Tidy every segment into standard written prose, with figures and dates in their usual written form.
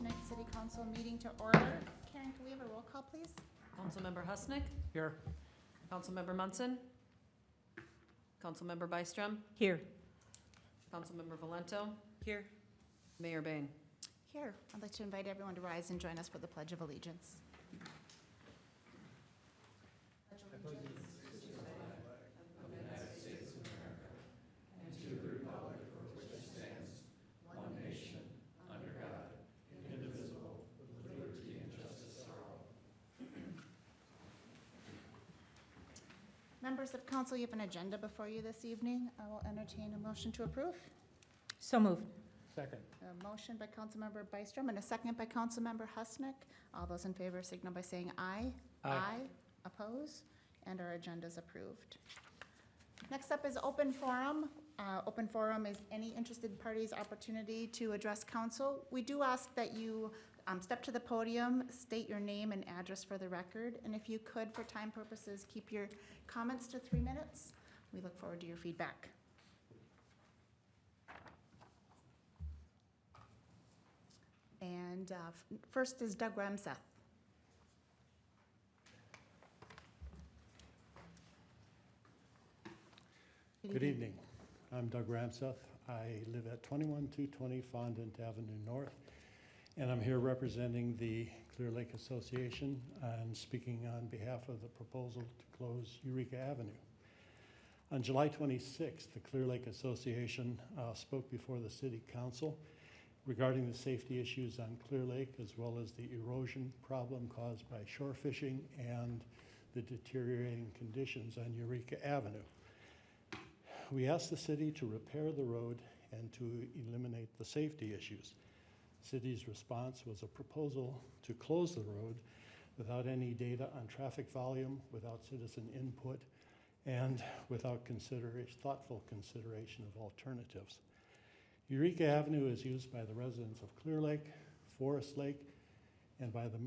tonight's City Council meeting to order. Karen, can we have a roll call, please? Councilmember Husnick? Here. Councilmember Munson? Councilmember Byström? Here. Councilmember Valento? Here. Mayor Bain? Here, I'd like to invite everyone to rise and join us for the Pledge of Allegiance. Members of council, you have an agenda before you this evening. I will entertain a motion to approve. So moved. Second. A motion by Councilmember Byström and a second by Councilmember Husnick. All those in favor signal by saying aye. Aye. Oppose? And our agenda is approved. Next up is open forum. Open forum is any interested party's opportunity to address council. We do ask that you step to the podium, state your name and address for the record, and if you could, for time purposes, keep your comments to 3 minutes. We look forward to your feedback. And first is Doug Ramseth. Good evening. I'm Doug Ramseth. I live at 21220 Fondant Avenue North, and I'm here representing the Clear Lake Association and speaking on behalf of the proposal to close Eureka Avenue. On July 26th, the Clear Lake Association spoke before the City Council regarding the safety issues on Clear Lake, as well as the erosion problem caused by shore fishing and the deteriorating conditions on Eureka Avenue. We asked the city to repair the road and to eliminate the safety issues. The city's response was a proposal to close the road without any data on traffic volume, without citizen input, and without thoughtful consideration of alternatives. Eureka Avenue is used by the residents of Clear Lake, Forest Lake, and by the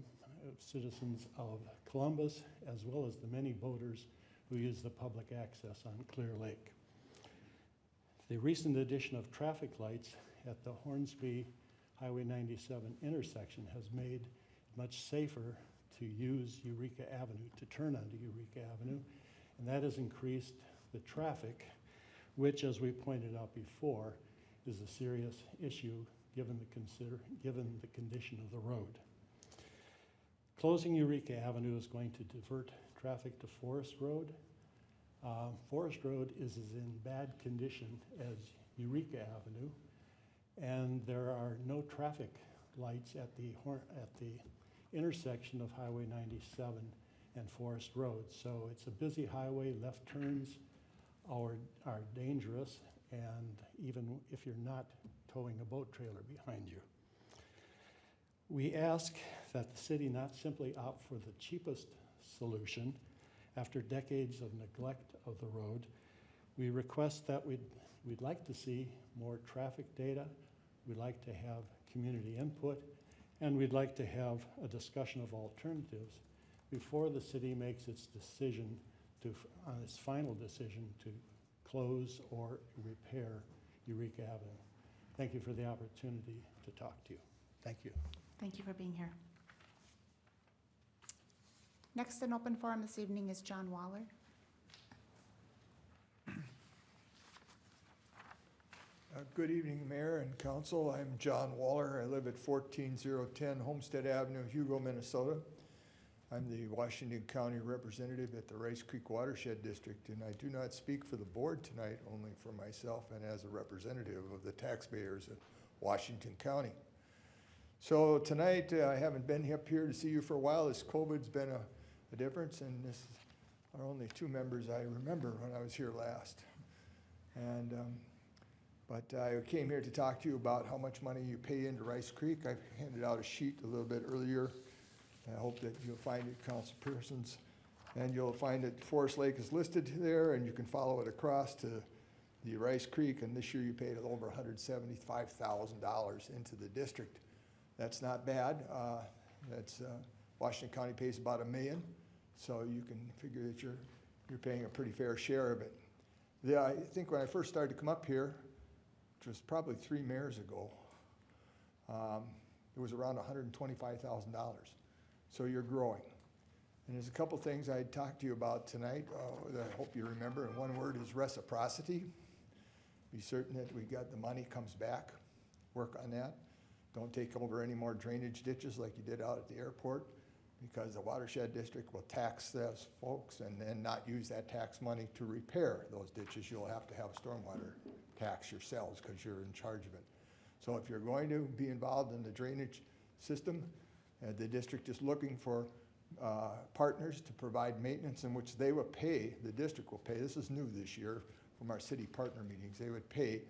citizens of Columbus, as well as the many boaters who use the public access on Clear Lake. The recent addition of traffic lights at the Hornsby Highway 97 intersection has made it much safer to use Eureka Avenue, to turn onto Eureka Avenue, and that has increased the traffic, which, as we pointed out before, is a serious issue given the condition of the road. Closing Eureka Avenue is going to divert traffic to Forest Road. Forest Road is as in bad condition as Eureka Avenue, and there are no traffic lights at the intersection of Highway 97 and Forest Road. So it's a busy highway. Left turns are dangerous, and even if you're not towing a boat trailer behind you. We ask that the city not simply opt for the cheapest solution. After decades of neglect of the road, we request that we'd like to see more traffic data, we'd like to have community input, and we'd like to have a discussion of alternatives before the city makes its decision its final decision to close or repair Eureka Avenue. Thank you for the opportunity to talk to you. Thank you. Thank you for being here. Next in open forum this evening is John Waller. Good evening, Mayor and Council. I'm John Waller. I live at 14010 Homestead Avenue, Hugo, Minnesota. I'm the Washington County representative at the Rice Creek Watershed District, and I do not speak for the board tonight, only for myself and as a representative of the taxpayers of Washington County. So tonight, I haven't been up here to see you for a while. This COVID's been a difference, and this are only two members I remember when I was here last. And but I came here to talk to you about how much money you pay into Rice Creek. I handed out a sheet a little bit earlier. I hope that you'll find it, councilpersons, and you'll find that Forest Lake is listed there, and you can follow it across to the Rice Creek. And this year you paid over $175,000 into the district. That's not bad. Washington County pays about $1 million, so you can figure that you're paying a pretty fair share of it. I think when I first started to come up here, which was probably 3 mayors ago, it was around $125,000. So you're growing. And there's a couple things I'd talk to you about tonight that I hope you remember. And one word is reciprocity. Be certain that we got the money comes back. Work on that. Don't take over any more drainage ditches like you did out at the airport, because the watershed district will tax those folks and then not use that tax money to repair those ditches. You'll have to have a stormwater tax yourselves because you're in charge of it. So if you're going to be involved in the drainage system, the district is looking for partners to provide maintenance in which they will pay, the district will pay. This is new this year from our city partner meetings. They would pay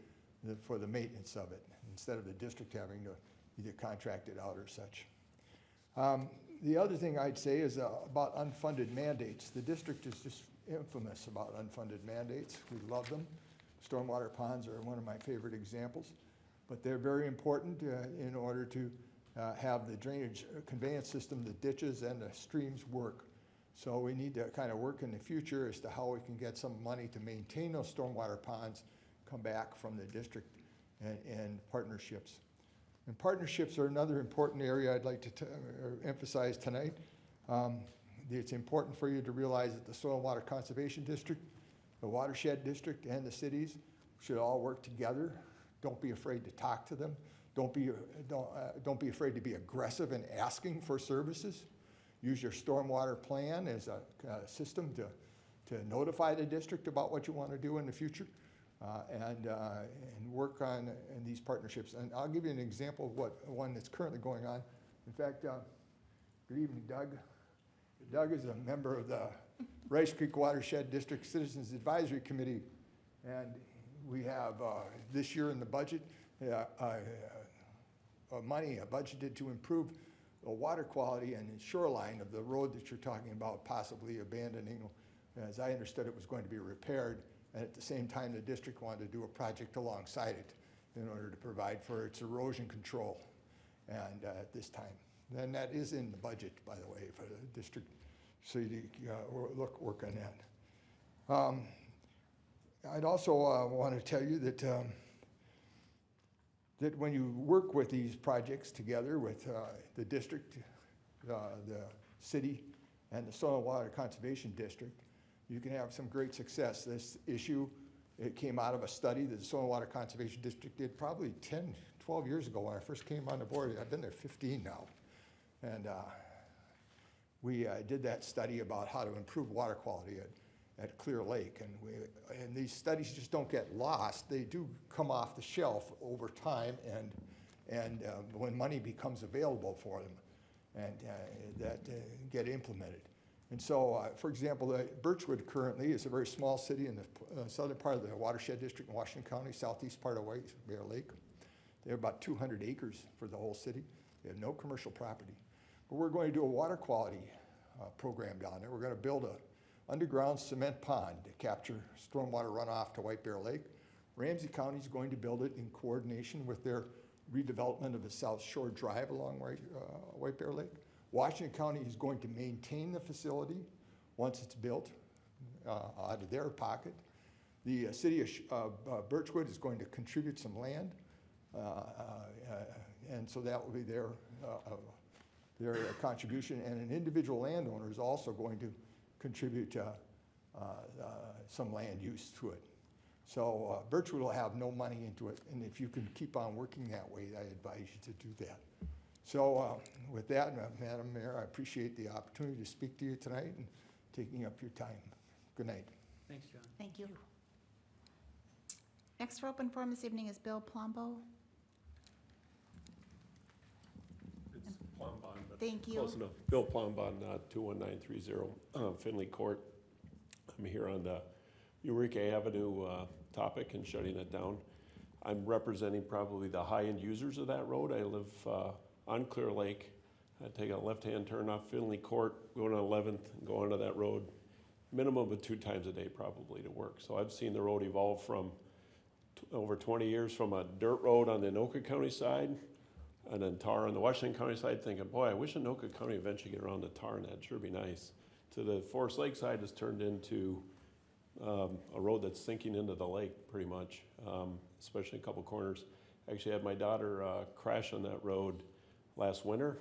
for the maintenance of it instead of the district having to either contract it out or such. The other thing I'd say is about unfunded mandates. The district is just infamous about unfunded mandates. We love them. Stormwater ponds are one of my favorite examples, but they're very important in order to have the drainage conveyance system, the ditches and the streams work. So we need to kind of work in the future as to how we can get some money to maintain those stormwater ponds, come back from the district and partnerships. And partnerships are another important area I'd like to emphasize tonight. It's important for you to realize that the Soil and Water Conservation District, the Watershed District, and the cities should all work together. Don't be afraid to talk to them. Don't be afraid to be aggressive in asking for services. Use your stormwater plan as a system to notify the district about what you want to do in the future. And work on these partnerships. And I'll give you an example of one that's currently going on. In fact, good evening, Doug. Doug is a member of the Rice Creek Watershed District Citizens Advisory Committee. And we have this year in the budget, money budgeted to improve the water quality and the shoreline of the road that you're talking about, possibly abandoning. As I understood, it was going to be repaired. And at the same time, the district wanted to do a project alongside it in order to provide for its erosion control. And at this time, and that is in the budget, by the way, for the district. So you work on that. I'd also want to tell you that that when you work with these projects together with the district, the city, and the Soil and Water Conservation District, you can have some great success. This issue, it came out of a study that the Soil and Water Conservation District did probably 10, 12 years ago when I first came on the board. I've been there 15 now. And we did that study about how to improve water quality at Clear Lake. And these studies just don't get lost. They do come off the shelf over time and when money becomes available for them and that get implemented. And so, for example, Birchwood currently is a very small city in the southern part of the Watershed District in Washington County, southeast part of White Bear Lake. They have about 200 acres for the whole city. They have no commercial property. But we're going to do a water quality program down there. We're going to build an underground cement pond to capture stormwater runoff to White Bear Lake. Ramsey County is going to build it in coordination with their redevelopment of the South Shore Drive along White Bear Lake. Washington County is going to maintain the facility once it's built out of their pocket. The city of Birchwood is going to contribute some land, and so that will be their contribution. And an individual landowner is also going to contribute some land use to it. So Birchwood will have no money into it, and if you can keep on working that way, I advise you to do that. So with that, Madam Mayor, I appreciate the opportunity to speak to you tonight and taking up your time. Good night. Thanks, John. Thank you. Next for open forum this evening is Bill Plombo. It's Plombon, but Thank you. close enough. Bill Plombon, 21930 Finley Court. I'm here on the Eureka Avenue topic and shutting it down. I'm representing probably the high-end users of that road. I live on Clear Lake. I take a left-hand turn off Finley Court, going on 11th, and go onto that road, minimum of 2 times a day probably to work. So I've seen the road evolve from over 20 years from a dirt road on the Anoka County side and then tar on the Washington County side, thinking, boy, I wish Anoka County eventually get around the tar, and that'd sure be nice. To the Forest Lake side has turned into a road that's sinking into the lake pretty much, especially a couple corners. Actually had my daughter crash on that road last winter,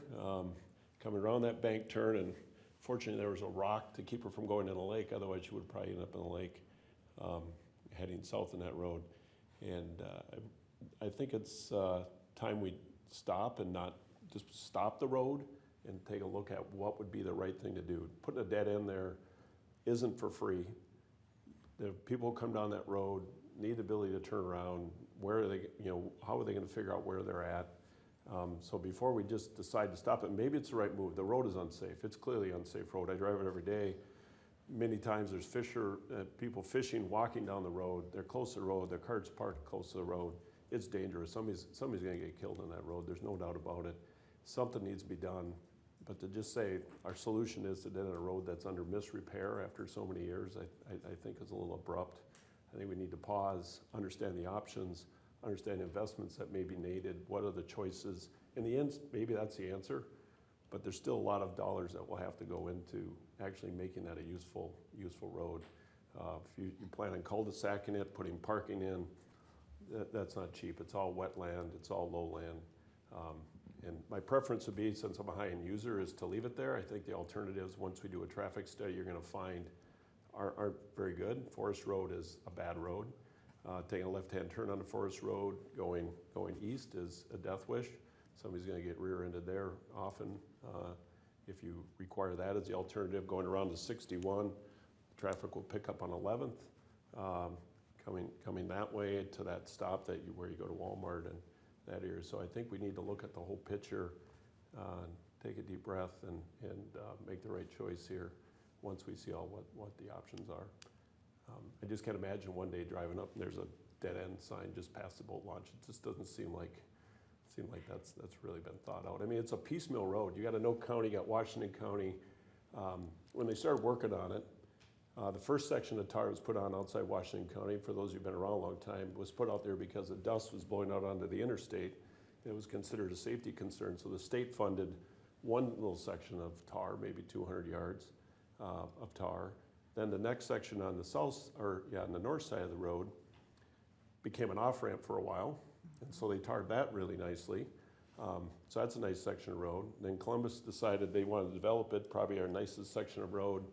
coming around that bank turn, and fortunately there was a rock to keep her from going in the lake, otherwise she would probably end up in the lake, heading south on that road. And I think it's time we stop and not just stop the road and take a look at what would be the right thing to do. Putting a dead end there isn't for free. The people who come down that road need the ability to turn around. Where are they, how are they gonna figure out where they're at? So before we just decide to stop it, maybe it's the right move. The road is unsafe. It's clearly an unsafe road. I drive it every day. Many times there's people fishing, walking down the road. They're close to the road. Their cart's parked close to the road. It's dangerous. Somebody's gonna get killed on that road. There's no doubt about it. Something needs to be done. But to just say our solution is to dead end a road that's under misrepair after so many years, I think is a little abrupt. I think we need to pause, understand the options, understand investments that may be needed, what are the choices. In the end, maybe that's the answer, but there's still a lot of dollars that will have to go into actually making that a useful road. If you plan on cul-de-sacing it, putting parking in, that's not cheap. It's all wetland, it's all lowland. And my preference would be, since I'm a high-end user, is to leave it there. I think the alternatives, once we do a traffic study, you're gonna find aren't very good. Forest Road is a bad road. Taking a left-hand turn on the Forest Road, going east is a death wish. Somebody's gonna get rear-ended there often. If you require that as the alternative, going around to 61, traffic will pick up on 11th, coming that way to that stop where you go to Walmart and that area. So I think we need to look at the whole picture, take a deep breath, and make the right choice here once we see all what the options are. I just can't imagine one day driving up and there's a dead end sign just past the boat launch. It just doesn't seem like that's really been thought out. I mean, it's a piecemeal road. You got Anoka County, you got Washington County. When they started working on it, the first section of tar was put on outside Washington County. For those who've been around a long time, was put out there because the dust was blowing out onto the interstate. It was considered a safety concern, so the state funded one little section of tar, maybe 200 yards of tar. Then the next section on the north side of the road became an off-ramp for a while, and so they tarred that really nicely. So that's a nice section of road. Then Columbus decided they wanted to develop it, probably our nicest section of road,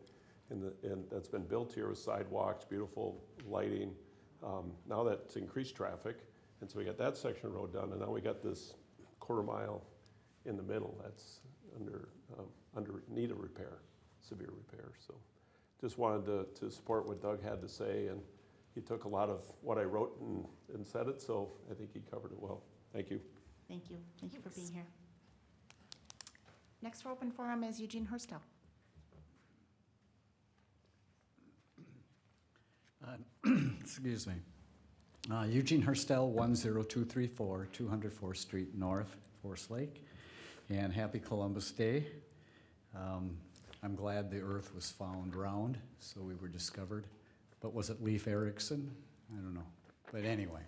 and that's been built here with sidewalks, beautiful lighting. Now that's increased traffic, and so we got that section of road done, and now we got this quarter mile in the middle that's under need of repair, severe repair. So just wanted to support what Doug had to say, and he took a lot of what I wrote and said it, so I think he covered it well. Thank you. Thank you. Thank you for being here. Next for open forum is Eugene Hurstel. Excuse me. Eugene Hurstel, 10234, 204th Street North, Forest Lake. And happy Columbus Day. I'm glad the earth was found round, so we were discovered. But was it Leif Erikson? I don't know. But anyway.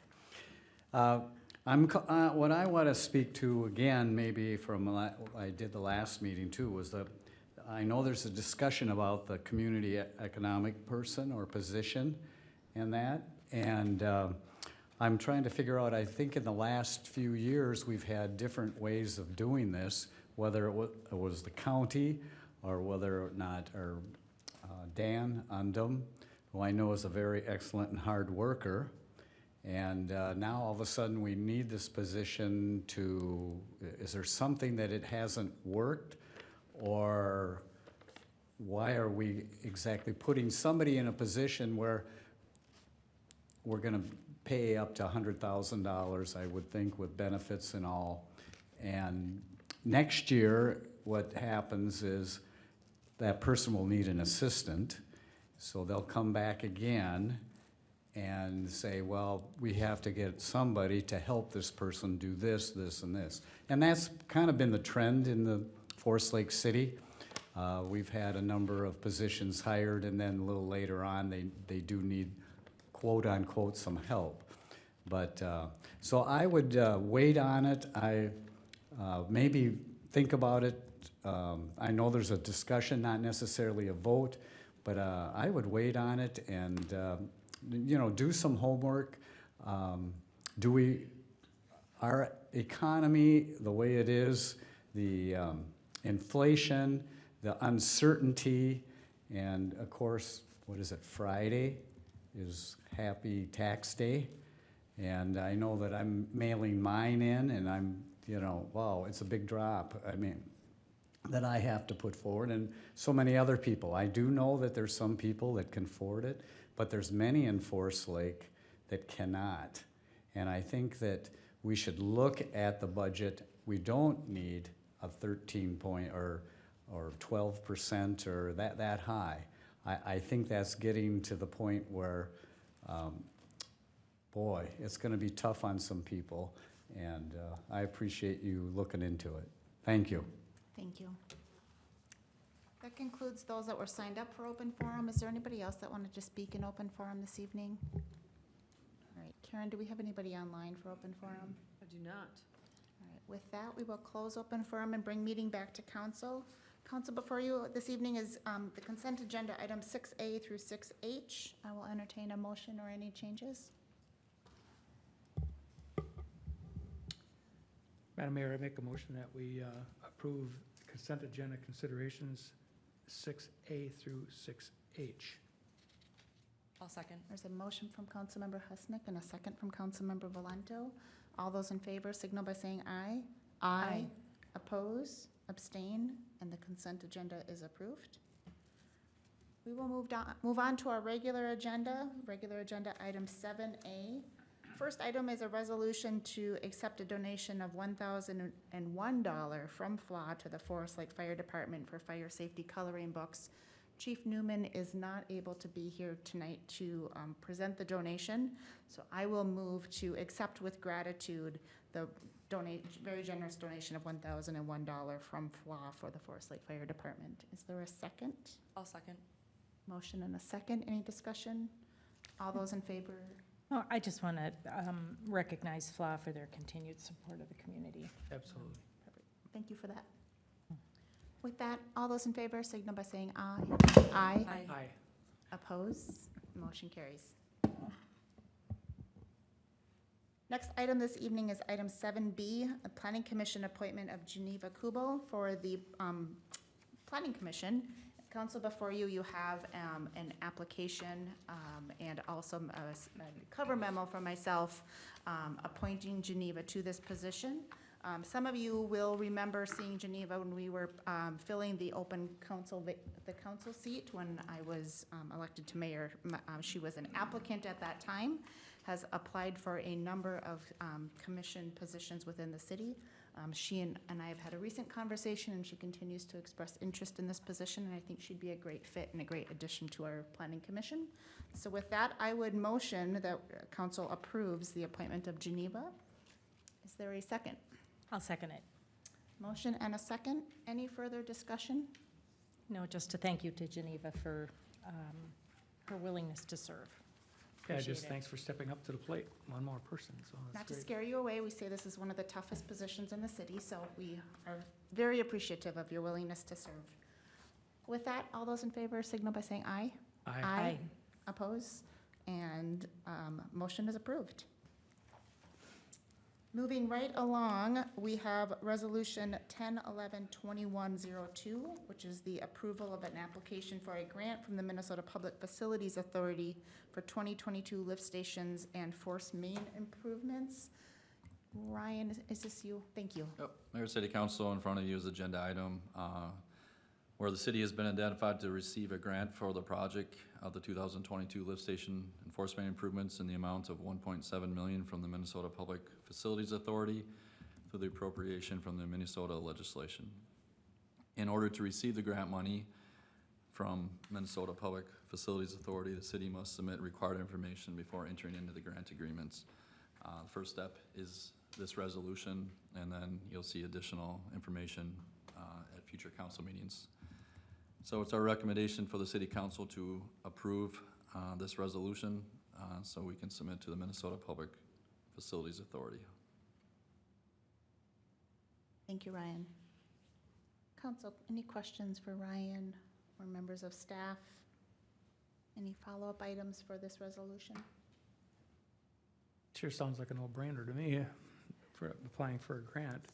What I want to speak to again, maybe from what I did the last meeting too, was that I know there's a discussion about the community economic person or position and that. And I'm trying to figure out, I think in the last few years, we've had different ways of doing this, whether it was the county or whether or not, or Dan Undum, who I know is a very excellent and hard worker. And now all of a sudden we need this position is there something that it hasn't worked? Or why are we exactly putting somebody in a position where we're gonna pay up to $100,000, I would think, with benefits and all. And next year, what happens is that person will need an assistant. So they'll come back again and say, well, we have to get somebody to help this person do this, this, and this. And that's kind of been the trend in the Forest Lake City. We've had a number of positions hired, and then a little later on, they do need, quote unquote, some help. But, so I would wait on it. I maybe think about it. I know there's a discussion, not necessarily a vote, but I would wait on it and, do some homework. Our economy, the way it is, the inflation, the uncertainty, and of course, what is it, Friday is Happy Tax Day. And I know that I'm mailing mine in, and I'm, wow, it's a big drop. I mean, that I have to put forward, and so many other people. I do know that there's some people that can afford it, but there's many in Forest Lake that cannot. And I think that we should look at the budget. We don't need a 13 point or 12% or that high. I think that's getting to the point where, boy, it's gonna be tough on some people, and I appreciate you looking into it. Thank you. Thank you. That concludes those that were signed up for open forum. Is there anybody else that wanted to speak in open forum this evening? All right, Karen, do we have anybody online for open forum? I do not. All right, with that, we will close open forum and bring meeting back to council. Council, before you this evening is the consent agenda, items 6A through 6H. I will entertain a motion or any changes. Madam Mayor, I make a motion that we approve consent agenda considerations 6A through 6H. I'll second. There's a motion from Councilmember Husnick and a second from Councilmember Valento. All those in favor signal by saying aye. Aye. Oppose, abstain, and the consent agenda is approved. We will move on to our regular agenda item 7A. First item is a resolution to accept a donation of $1,001 from FLA to the Forest Lake Fire Department for fire safety coloring books. Chief Newman is not able to be here tonight to present the donation, so I will move to accept with gratitude the very generous donation of $1,001 from FLA for the Forest Lake Fire Department. Is there a second? I'll second. Motion and a second. Any discussion? All those in favor? Oh, I just want to recognize FLA for their continued support of the community. Absolutely. Thank you for that. With that, all those in favor signal by saying aye. Aye. Aye. Oppose? Motion carries. Next item this evening is item 7B, a Planning Commission appointment of Geneva Kubo for the Planning Commission. Council, before you, you have an application and also a cover memo from myself appointing Geneva to this position. Some of you will remember seeing Geneva when we were filling the open council, the council seat when I was elected to mayor. She was an applicant at that time, has applied for a number of commission positions within the city. She and I have had a recent conversation, and she continues to express interest in this position, and I think she'd be a great fit and a great addition to our planning commission. So with that, I would motion that council approves the appointment of Geneva. Is there a second? I'll second it. Motion and a second. Any further discussion? No, just to thank you to Geneva for her willingness to serve. Yeah, Appreciate just it. thanks for stepping up to the plate, one more person, so Not that's to great. scare you away, we say this is one of the toughest positions in the city, so we are very appreciative of your willingness to serve. With that, all those in favor signal by saying aye. Aye. Oppose? And motion is approved. Moving right along, we have Resolution 1011-2102, which is the approval of an application for a grant from the Minnesota Public Facilities Authority for 2022 lift stations and force main improvements. Ryan, is this you? Thank you. Yep, Mayor, City Council, in front of you is agenda item, where the city has been identified to receive a grant for the project of the 2022 lift station enforcement improvements in the amount of $1.7 million from the Minnesota Public Facilities Authority through the appropriation from the Minnesota legislation. In order to receive the grant money from Minnesota Public Facilities Authority, the city must submit required information before entering into the grant agreements. The first step is this resolution, and then you'll see additional information at future council meetings. So it's our recommendation for the city council to approve this resolution so we can submit to the Minnesota Public Facilities Authority. Thank you, Ryan. Council, any questions for Ryan or members of staff? Any follow-up items for this resolution? Sure sounds like a no-brainer to me for applying for a grant.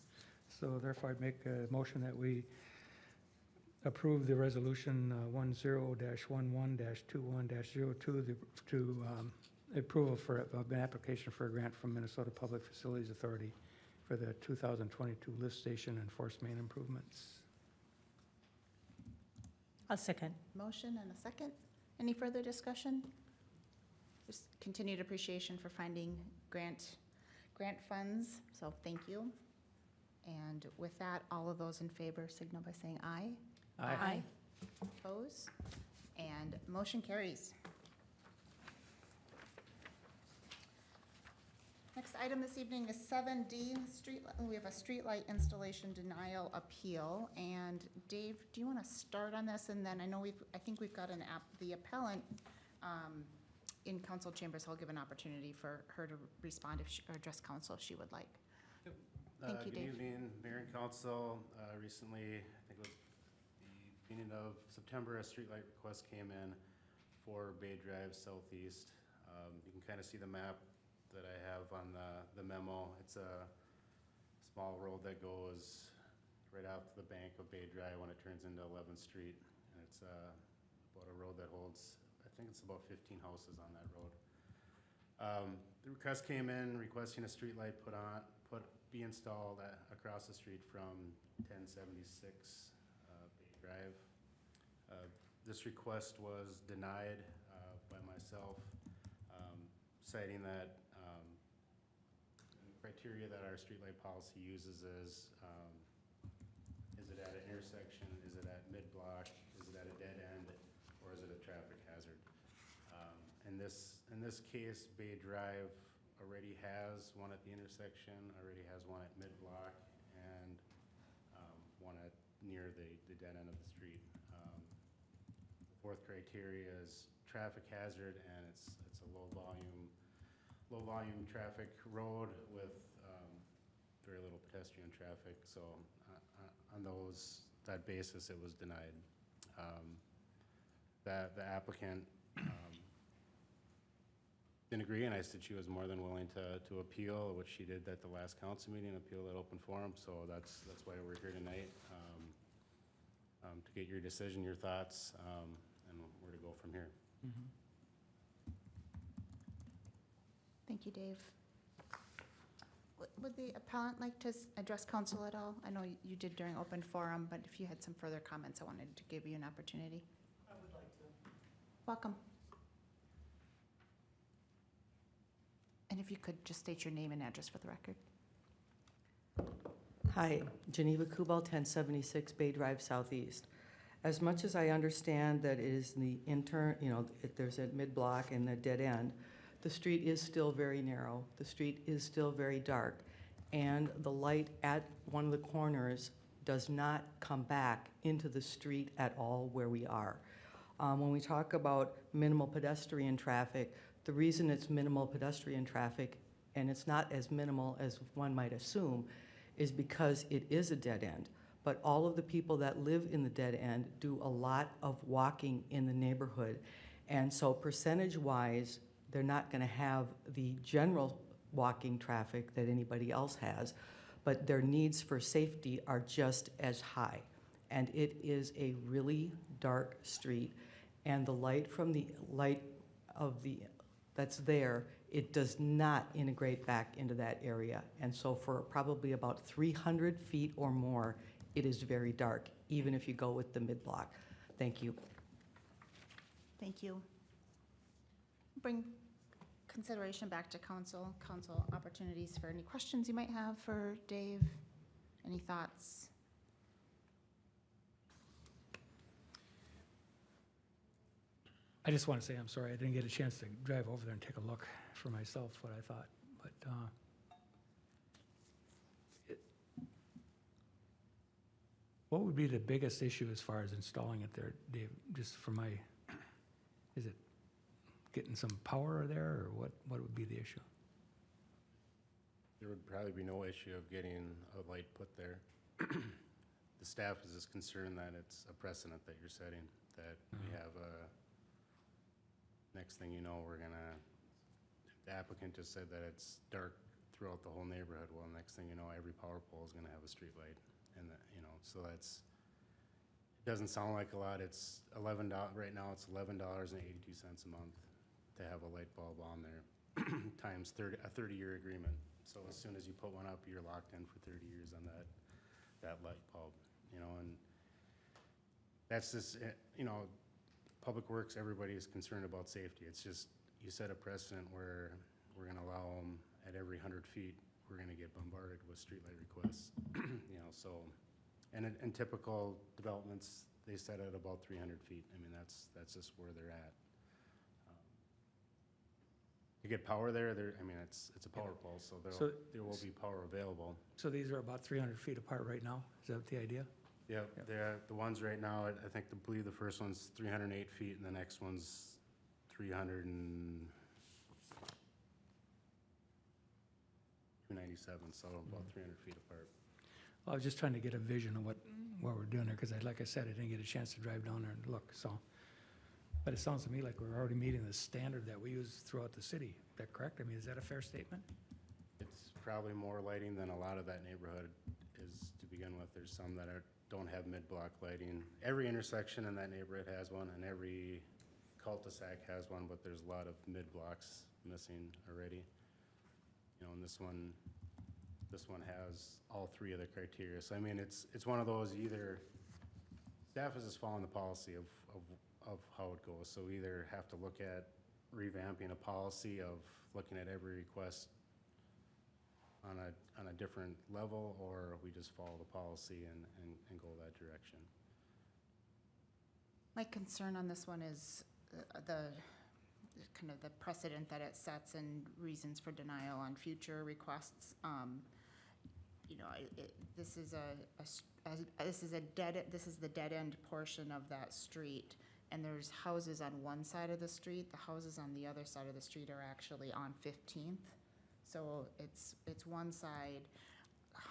So therefore, I'd make a motion that we approve the resolution 10-11-21-02, to approval of an application for a grant from Minnesota Public Facilities Authority for the 2022 lift station and force main improvements. I'll second. Motion and a second. Any further discussion? Just continued appreciation for finding grant funds, so thank you. And with that, all of those in favor signal by saying aye. Aye. Oppose? And motion carries. Next item this evening is 7D, we have a streetlight installation denial appeal. And Dave, do you want to start on this? And then I think we've got the appellant in council chambers. I'll give an opportunity for her to respond or address council if she would like. Thank you, Dave. Good evening, Mayor and Council. Recently, I think it was the beginning of September, a streetlight request came in for Bay Drive Southeast. You can kind of see the map that I have on the memo. It's a small road that goes right off to the bank of Bay Drive when it turns into 11th Street. And it's about a road that holds, I think it's about 15 houses on that road. The request came in requesting a streetlight be installed across the street from 1076 Bay Drive. This request was denied by myself, citing that the criteria that our streetlight policy uses is it at an intersection, is it at mid-block, is it at a dead end, or is it a traffic hazard? In this case, Bay Drive already has one at the intersection, already has one at mid-block, and one near the dead end of the street. The fourth criteria is traffic hazard, and it's a low volume traffic road with very little pedestrian traffic. So on that basis, it was denied. The applicant didn't agree, and I said she was more than willing to appeal, which she did at the last council meeting, appeal at open forum. So that's why we're here tonight, to get your decision, your thoughts, and where to go from here. Thank you, Dave. Would the appellant like to address council at all? I know you did during open forum, but if you had some further comments, I wanted to give you an opportunity. I would like to. Welcome. And if you could just state your name and address for the record. Hi, Geneva Kubal, 1076 Bay Drive Southeast. As much as I understand that it is the there's a mid-block and a dead end, the street is still very narrow. The street is still very dark. And the light at one of the corners does not come back into the street at all where we are. When we talk about minimal pedestrian traffic, the reason it's minimal pedestrian traffic, and it's not as minimal as one might assume, is because it is a dead end. But all of the people that live in the dead end do a lot of walking in the neighborhood. And so percentage-wise, they're not going to have the general walking traffic that anybody else has, but their needs for safety are just as high. And it is a really dark street, and the light from the that's there, it does not integrate back into that area. And so for probably about 300 feet or more, it is very dark, even if you go with the mid-block. Thank you. Thank you. Bring consideration back to council. Council opportunities for any questions you might have for Dave. Any thoughts? I just want to say, I'm sorry, I didn't get a chance to drive over there and take a look for myself what I thought, but what would be the biggest issue as far as installing it there, Dave? Just for my, is it getting some power there, or what would be the issue? There would probably be no issue of getting a light put there. The staff is just concerned that it's a precedent that you're setting, that we have next thing you know, the applicant just said that it's dark throughout the whole neighborhood. Well, next thing you know, every power pole is gonna have a street light, and that, you know, so that's, it doesn't sound like a lot. It's right now it's $11.82 a month to have a light bulb on there, times a 30-year agreement. So as soon as you put one up, you're locked in for 30 years on that light bulb, you know, and that's just, you know, Public Works, everybody is concerned about safety. It's just, you set a precedent where we're gonna allow them at every 100 feet, we're gonna get bombarded with streetlight requests, you know, so, and in typical developments, they set it about 300 feet. I mean, that's just where they're at. To get power there, I mean, it's a power pole, so there will be power available. So these are about 300 feet apart right now? Is that the idea? Yeah, the ones right now, I believe the first one's 308 feet, and the next one's 297, so about 300 feet apart. Well, I was just trying to get a vision of what we're doing there, because like I said, I didn't get a chance to drive down there and look, so. But it sounds to me like we're already meeting the standard that we use throughout the city. Is that correct? I mean, is that a fair statement? It's probably more lighting than a lot of that neighborhood is to begin with. There's some that don't have mid-block lighting. Every intersection in that neighborhood has one, and every cul-de-sac has one, but there's a lot of mid-blocks missing already. You know, and this one has all three of the criteria. So I mean, it's one of those, either staff is just following the policy of how it goes. So we either have to look at revamping a policy of looking at every request on a different level, or we just follow the policy and go that direction. My concern on this one is the kind of the precedent that it sets and reasons for denial on future requests. You know, this is the dead end portion of that street, and there's houses on one side of the street. The houses on the other side of the street are actually on 15th. So it's one side.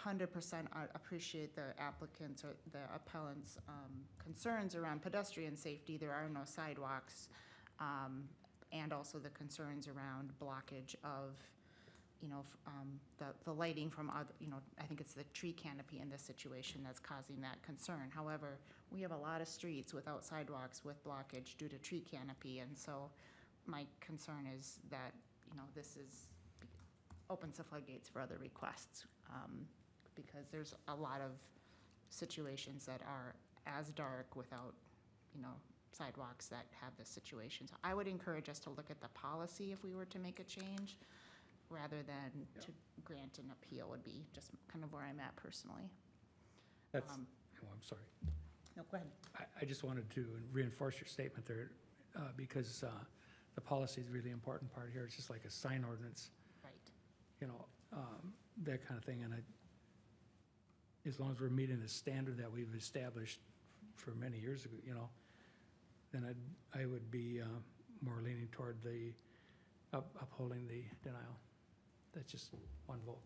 100% appreciate the applicants or the appellants' concerns around pedestrian safety. There are no sidewalks, and also the concerns around blockage of, you know, the lighting from other, you know, I think it's the tree canopy in this situation that's causing that concern. However, we have a lot of streets without sidewalks with blockage due to tree canopy, and so my concern is that, you know, this opens the floodgates for other requests, because there's a lot of situations that are as dark without, you know, sidewalks that have this situation. So I would encourage us to look at the policy if we were to make a change, rather than to grant an appeal would be just kind of where I'm at personally. That's, oh, I'm sorry. No, go ahead. I just wanted to reinforce your statement there, because the policy is a really important part here. It's just like a sign ordinance, Right. you know, that kind of thing. And as long as we're meeting the standard that we've established for many years ago, you know, then I would be more leaning toward the upholding the denial. That's just one vote.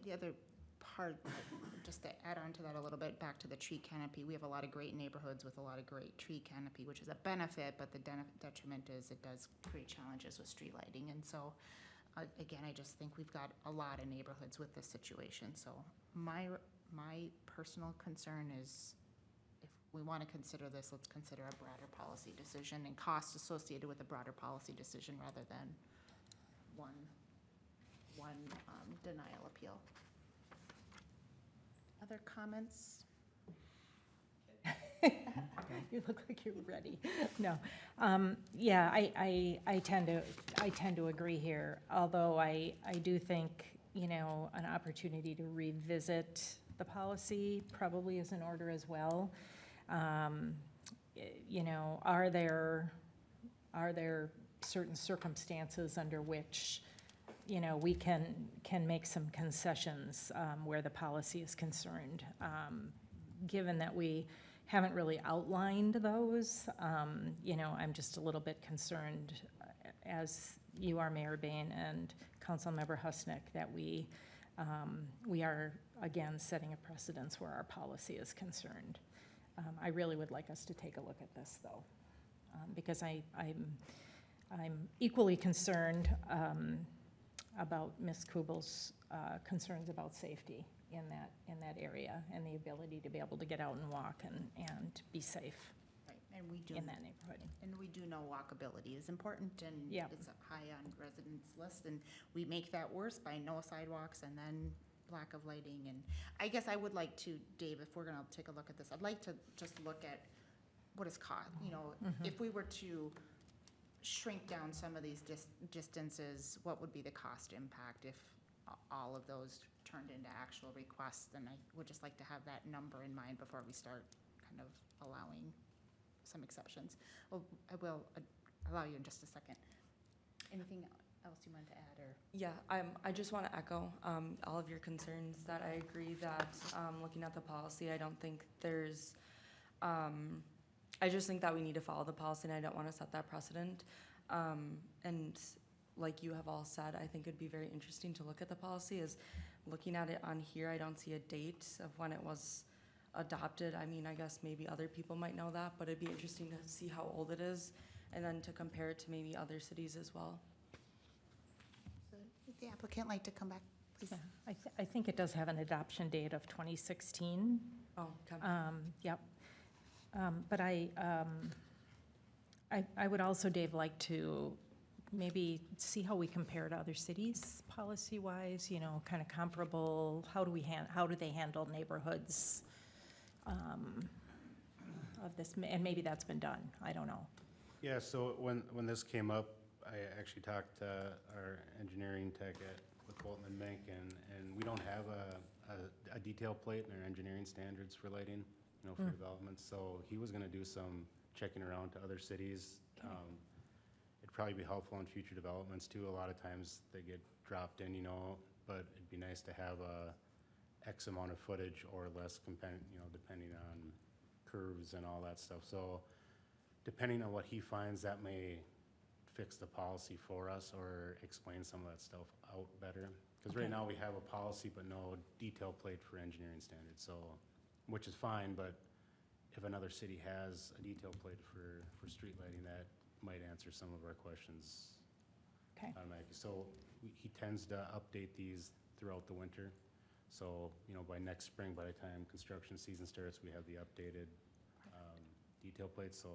The other part, just to add on to that a little bit, back to the tree canopy, we have a lot of great neighborhoods with a lot of great tree canopy, which is a benefit, but the detriment is it does create challenges with street lighting. And so, again, I just think we've got a lot of neighborhoods with this situation. So my personal concern is, if we want to consider this, let's consider a broader policy decision and costs associated with a broader policy decision rather than one denial appeal. Other comments? You look like you're ready. No. Yeah, I tend to agree here, although I do think, you know, an opportunity to revisit the policy probably is in order as well. You know, are there certain circumstances under which, you know, we can make some concessions where the policy is concerned? Given that we haven't really outlined those, you know, I'm just a little bit concerned, as you are, Mayor Bain and Councilmember Husnick, that we are, again, setting a precedence where our policy is concerned. I really would like us to take a look at this, though, because I'm equally concerned about Ms. Kugel's concerns about safety in that area and the ability to be able to get out and walk and be safe Right, and we do. in that neighborhood. And we do know walkability is important, and Yep. it's high on residents' list, and we make that worse by no sidewalks and then lack of lighting. And I guess I would like to, Dave, if we're gonna take a look at this, I'd like to just look at what is cost, if we were to shrink down some of these distances, what would be the cost impact if all of those turned into actual requests? And I would just like to have that number in mind before we start kind of allowing some exceptions. I will allow you in just a second. Anything else you wanted to add, or? Yeah, I just want to echo all of your concerns, that I agree that looking at the policy, I don't think there's, I just think that we need to follow the policy, and I don't want to set that precedent. And like you have all said, I think it'd be very interesting to look at the policy. Is looking at it on here, I don't see a date of when it was adopted. I mean, I guess maybe other people might know that, but it'd be interesting to see how old it is, and then to compare it to maybe other cities as well. Would the applicant like to come back, please? Yeah, I think it does have an adoption date of 2016. Oh, okay. Yep. But I would also, Dave, like to maybe see how we compare to other cities policy-wise, kind of comparable. How do they handle neighborhoods of this? And maybe that's been done. I don't know. Yeah, so when this came up, I actually talked to our engineering tech with Bolton and Mink, and we don't have a detail plate in our engineering standards for lighting, for development. So he was gonna do some checking around to other cities. It'd probably be helpful in future developments too. A lot of times they get dropped in, but it'd be nice to have a X amount of footage or less, depending on curves and all that stuff. So depending on what he finds, that may fix the policy for us or explain some of that stuff out better. Because right now we have a policy but no detail plate for engineering standards, so, which is fine, but if another city has a detail plate for street lighting, that might answer some of our questions. Okay. Automatically. So he tends to update these throughout the winter. So, by next spring, by the time construction season starts, we have the updated detail plates. So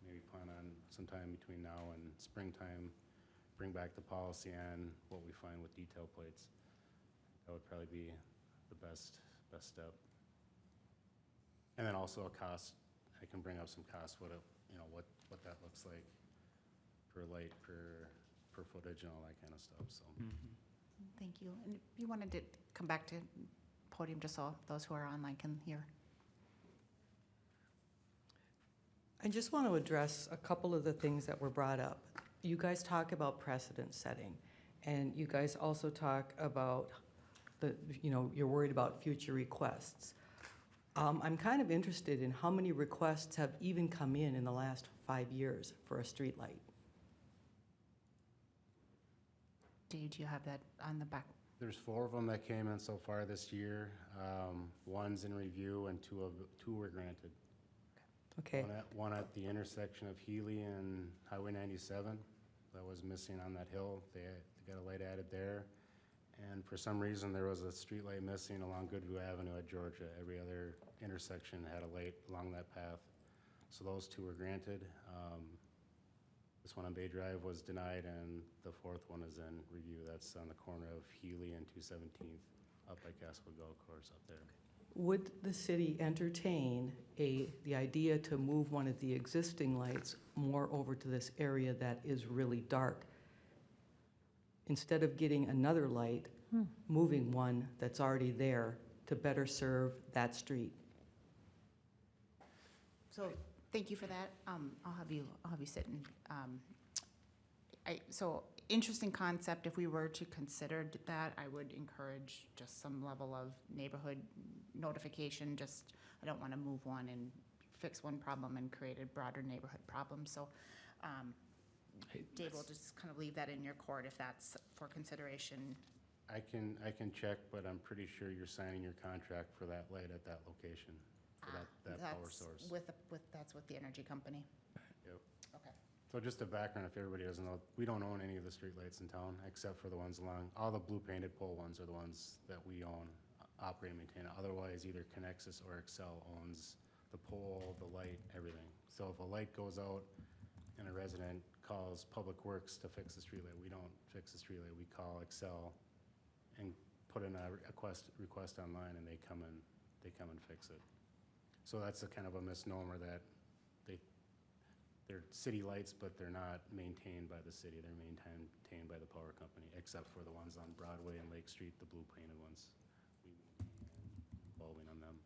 maybe plan on sometime between now and springtime, bring back the policy and what we find with detail plates. That would probably be the best step. And then also a cost. I can bring up some costs, what that looks like per light, per footage, and all that kind of stuff. So. Thank you. And if you wanted to come back to podium just so those who are online can hear. I just want to address a couple of the things that were brought up. You guys talk about precedent setting, and you guys also talk about you're worried about future requests. I'm kind of interested in how many requests have even come in the last 5 years for a street light. Dave, do you have that on the back? There's 4 of them that came in so far this year. One's in review and two were granted. Okay. One at the intersection of Healy and Highway 97 that was missing on that hill. They got a light added there. And for some reason, there was a street light missing along Goodview Avenue at Georgia. Every other intersection had a light along that path. So those 2 were granted. This one on Bay Drive was denied, and the 4th one is in review. That's on the corner of Healy and 217th, up by Castlewood Golf Course up there. Would the city entertain the idea to move one of the existing lights more over to this area that is really dark? Instead of getting another light, moving one that's already there to better serve that street? So thank you for that. I'll have you sit and, so interesting concept. If we were to consider that, I would encourage just some level of neighborhood notification. I don't want to move one and fix one problem and create a broader neighborhood problem. So Dave will just kind of leave that in your court if that's for consideration. I can check, but I'm pretty sure you're signing your contract for that light at that location, for that power source. That's with the energy company. Yep. Okay. So just a background, if everybody doesn't know, we don't own any of the streetlights in town, except for the ones along, all the blue painted pole ones are the ones that we own, operate and maintain. Otherwise, either Connexus or Excel owns the pole, the light, everything. So if a light goes out and a resident calls Public Works to fix the streetlight, we don't fix the streetlight, we call Excel and put in a request online, and they come and fix it. So that's a kind of a misnomer that they're city lights, but they're not maintained by the city. They're maintained by the power company, except for the ones on Broadway and Lake Street, the blue painted ones. We involving on them.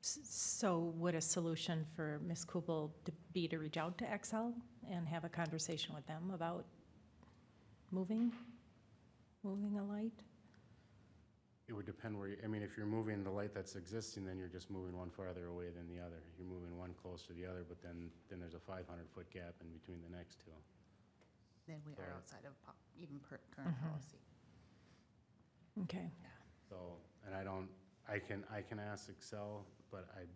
So would a solution for Ms. Kubel be to reach out to Excel and have a conversation with them about moving a light? It would depend where, I mean, if you're moving the light that's existing, then you're just moving one farther away than the other. You're moving one close to the other, but then there's a 500-foot gap in between the next two. Then we are Right. outside of even current policy. Okay. So, and I can ask Excel, but I'm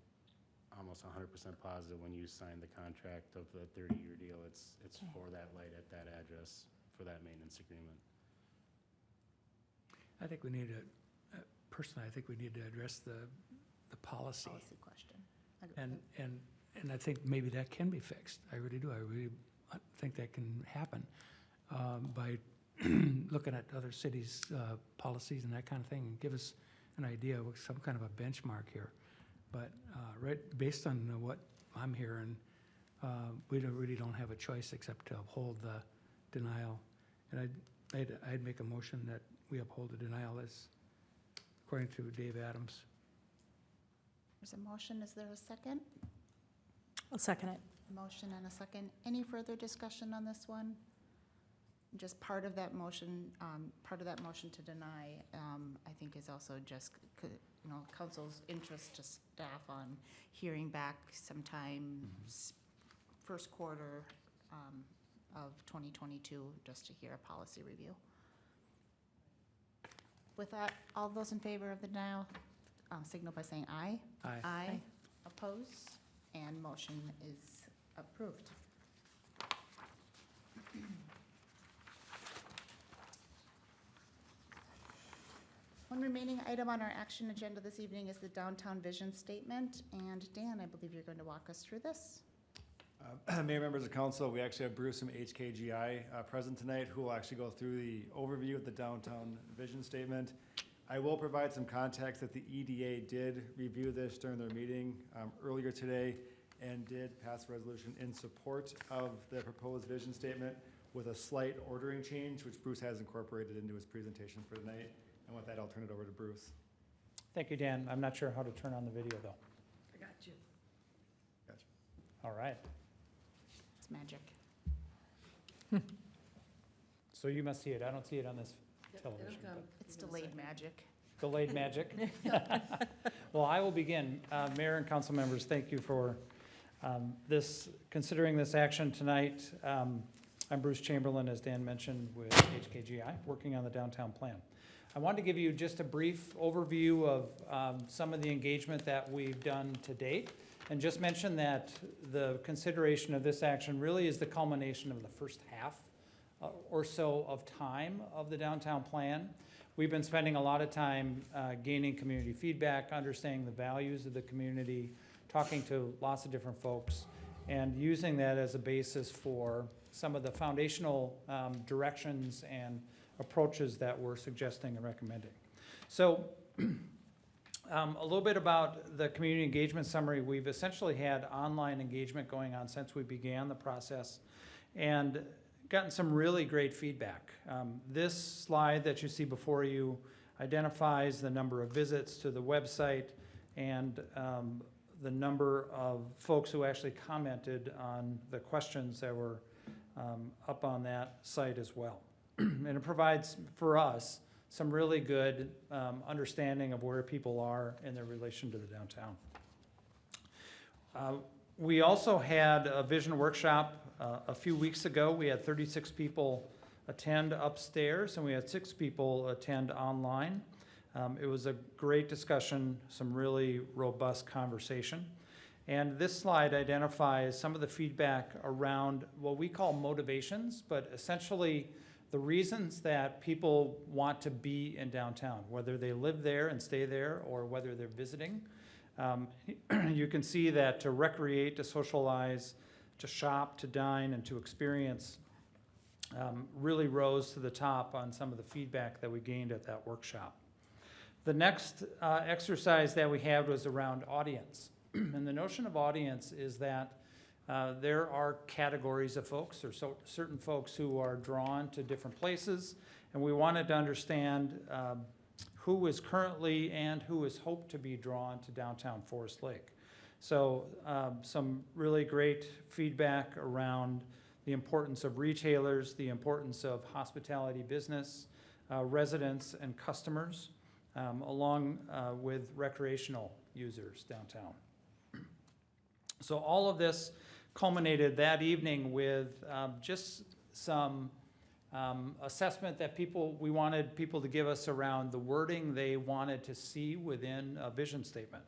almost 100% positive when you sign the contract of the 30-year deal, it's Okay. for that light at that address, for that maintenance agreement. I think we need to, personally, I think we need to address the policy. Policy question. Agree. And I think maybe that can be fixed. I really do. I really think that can happen by looking at other cities' policies and that kind of thing, and give us an idea of some kind of a benchmark here. But right, based on what I'm hearing, we really don't have a choice except to uphold the denial. And I'd make a motion that we uphold the denial as according to Dave Adams. There's a motion. Is there a second? I'll second it. Motion and a second. Any further discussion on this one? Just part of that motion to deny, I think is also just, council's interest to staff on hearing back sometime first quarter of 2022, just to hear a policy review. With that, all those in favor of the denial, signal by saying aye. Aye. Aye. Oppose, and motion is approved. One remaining item on our action agenda this evening is the downtown vision statement, and Dan, I believe you're going to walk us through this. Mayor, members of council, we actually have Bruce from HKGI present tonight, who will actually go through the overview of the downtown vision statement. I will provide some context that the EDA did review this during their meeting earlier today and did pass a resolution in support of the proposed vision statement with a slight ordering change, which Bruce has incorporated into his presentation for tonight. And with that, I'll turn it over to Bruce. Thank you, Dan. I'm not sure how to turn on the video, though. I got you. Gotcha. All right. It's magic. So you must see it. I don't see it on this television. It's delayed magic. Delayed magic. Well, I will begin. Mayor and council members, thank you for considering this action tonight. I'm Bruce Chamberlain, as Dan mentioned, with HKGI, working on the downtown plan. I wanted to give you just a brief overview of some of the engagement that we've done to date, and just mention that the consideration of this action really is the culmination of the first half or so of time of the downtown plan. We've been spending a lot of time gaining community feedback, understanding the values of the community, talking to lots of different folks, and using that as a basis for some of the foundational directions and approaches that we're suggesting and recommending. So a little bit about the community engagement summary. We've essentially had online engagement going on since we began the process and gotten some really great feedback. This slide that you see before you identifies the number of visits to the website and the number of folks who actually commented on the questions that were up on that site as well. And it provides, for us, some really good understanding of where people are in their relation to the downtown. We also had a vision workshop a few weeks ago. We had 36 people attend upstairs, and we had 6 people attend online. It was a great discussion, some really robust conversation. And this slide identifies some of the feedback around what we call motivations, but essentially the reasons that people want to be in downtown, whether they live there and stay there or whether they're visiting. You can see that to recreate, to socialize, to shop, to dine, and to experience really rose to the top on some of the feedback that we gained at that workshop. The next exercise that we had was around audience. And the notion of audience is that there are categories of folks, or certain folks who are drawn to different places, and we wanted to understand who is currently and who is hoped to be drawn to downtown Forest Lake. So some really great feedback around the importance of retailers, the importance of hospitality business, residents and customers, along with recreational users downtown. So all of this culminated that evening with just some assessment that we wanted people to give us around the wording they wanted to see within a vision statement.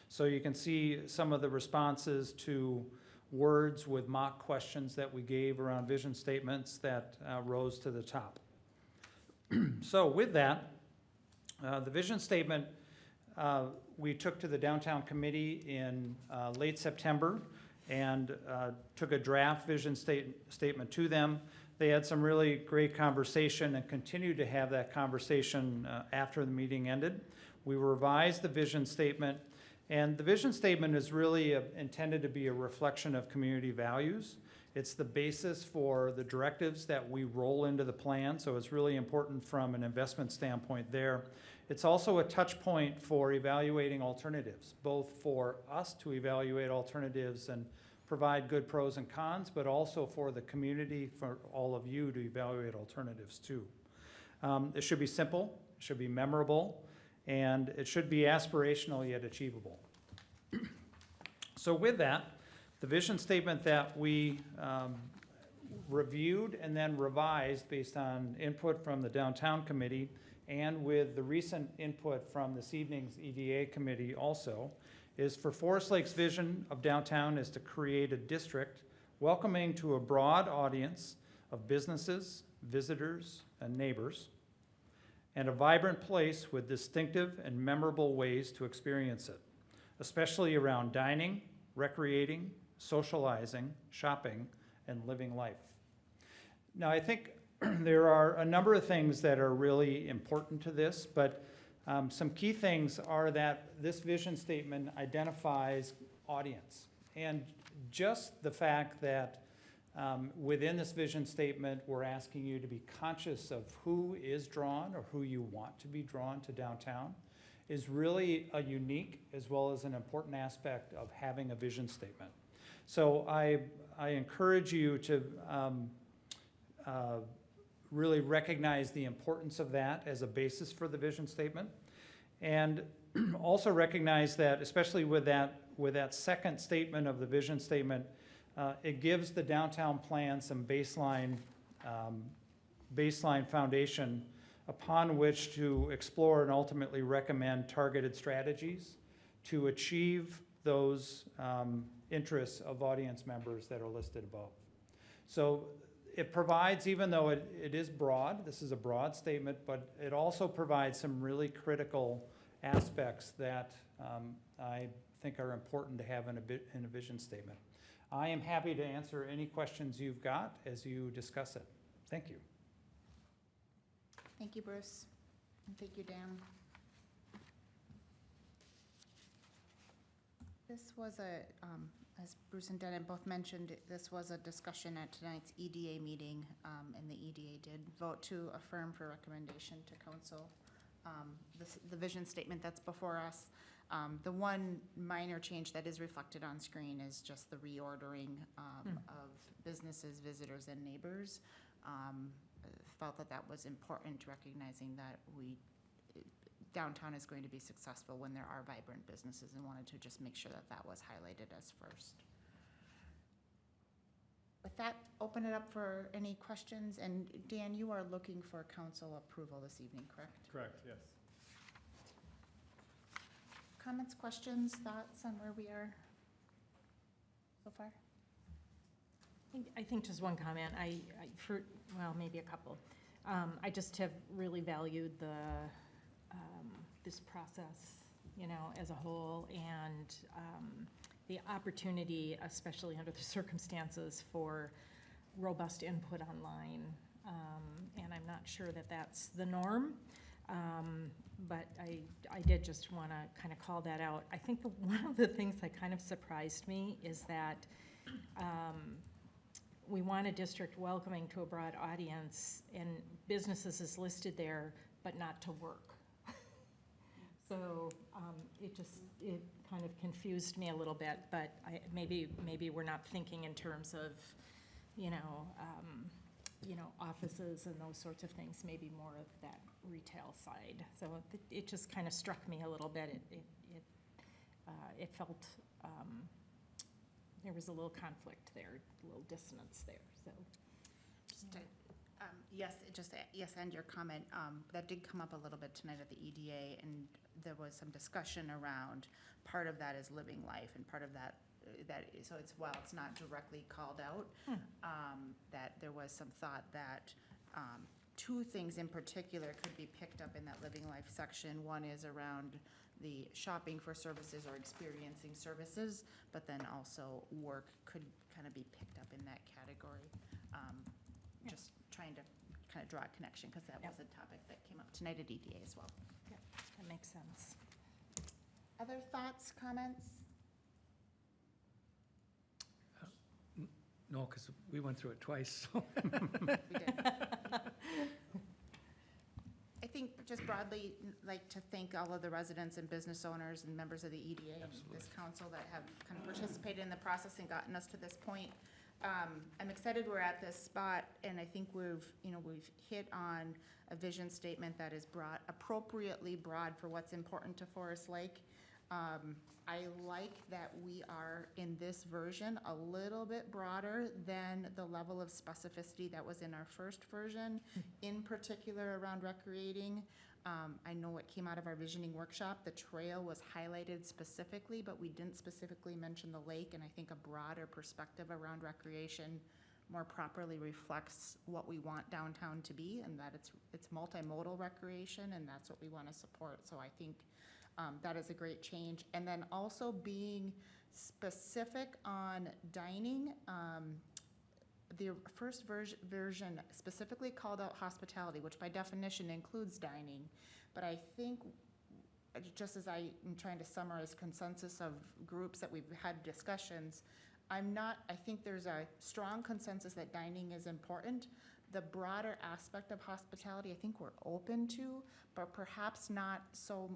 So you can see some of the responses to words with mock questions that we gave around vision statements that rose to the top. So with that, the vision statement we took to the downtown committee in late September and took a draft vision statement to them. They had some really great conversation and continued to have that conversation after the meeting ended. We revised the vision statement, and the vision statement is really intended to be a reflection of community values. It's the basis for the directives that we roll into the plan, so it's really important from an investment standpoint there. It's also a touch point for evaluating alternatives, both for us to evaluate alternatives and provide good pros and cons, but also for the community, for all of you to evaluate alternatives too. It should be simple, it should be memorable, and it should be aspirational yet achievable. So with that, the vision statement that we reviewed and then revised based on input from the downtown committee and with the recent input from this evening's EDA committee also, is for Forest Lake's vision of downtown is to create a district welcoming to a broad audience of businesses, visitors, and neighbors, and a vibrant place with distinctive and memorable ways to experience it, especially around dining, recreating, socializing, shopping, and living life. Now, I think there are a number of things that are really important to this, but some key things are that this vision statement identifies audience. And just the fact that within this vision statement, we're asking you to be conscious of who is drawn or who you want to be drawn to downtown is really a unique as well as an important aspect of having a vision statement. So I encourage you to really recognize the importance of that as a basis for the vision statement. And also recognize that, especially with that second statement of the vision statement, it gives the downtown plan some baseline foundation upon which to explore and ultimately recommend targeted strategies to achieve those interests of audience members that are listed above. So it provides, even though it is broad, this is a broad statement, but it also provides some really critical aspects that I think are important to have in a vision statement. I am happy to answer any questions you've got as you discuss it. Thank you. Thank you, Bruce. And thank you, Dan. This was as Bruce and Dan both mentioned, this was a discussion at tonight's EDA meeting, and the EDA did vote to affirm for recommendation to council the vision statement that's before us. The one minor change that is reflected on screen is just the reordering of businesses, visitors, and neighbors. Felt that was important, recognizing that downtown is going to be successful when there are vibrant businesses, and wanted to just make sure that was highlighted as first. With that, open it up for any questions. And Dan, you are looking for council approval this evening, correct? Correct, yes. Comments, questions, thoughts on where we are? far? I think just one comment, well, maybe a couple. I just have really valued this process, you know, as a whole, and the opportunity, especially under the circumstances, for robust input online. And I'm not sure that that's the norm, but I did just want to kind of call that out. I think one of the things that kind of surprised me is that we want a district welcoming to a broad audience, and businesses is listed there, but not to work. So it kind of confused me a little bit, but maybe we're not thinking in terms of, you know, offices and those sorts of things, maybe more of that retail side. So it just kind of struck me a little bit. It felt, there was a little conflict there, a little dissonance there, so. Yes, and your comment, that did come up a little bit tonight at the EDA, and there was some discussion around, part of that is living life, and part of that, so while it's not directly called out, that there was some thought that two things in particular could be picked up in that living life section. One is around the shopping for services or experiencing services, but then also work could kind of be picked up in that category. Just trying to kind of draw a connection, because that was a topic that came up tonight at EDA as well. Yeah, that makes sense. Other thoughts, comments? No, because we went through it twice, so. We did. I think just broadly, like to thank all of the residents and business owners and members of the EDA and this council that have kind of participated in the process and gotten us to this point. I'm excited we're at this spot, and I think we've hit on a vision statement that is broad, appropriately broad for what's important to Forest Lake. I like that we are in this version a little bit broader than the level of specificity that was in our first version, in particular around recreating. I know what came out of our visioning workshop, the trail was highlighted specifically, but we didn't specifically mention the lake, and I think a broader perspective around recreation more properly reflects what we want downtown to be, and that it's multimodal recreation, and that's what we want to support. So I think that is a great change. And then also being specific on dining. The first version specifically called out hospitality, which by definition includes dining. But I think, just as I am trying to summarize consensus of groups that we've had discussions, I think there's a strong consensus that dining is important. The broader aspect of hospitality, I think we're open to, but perhaps not so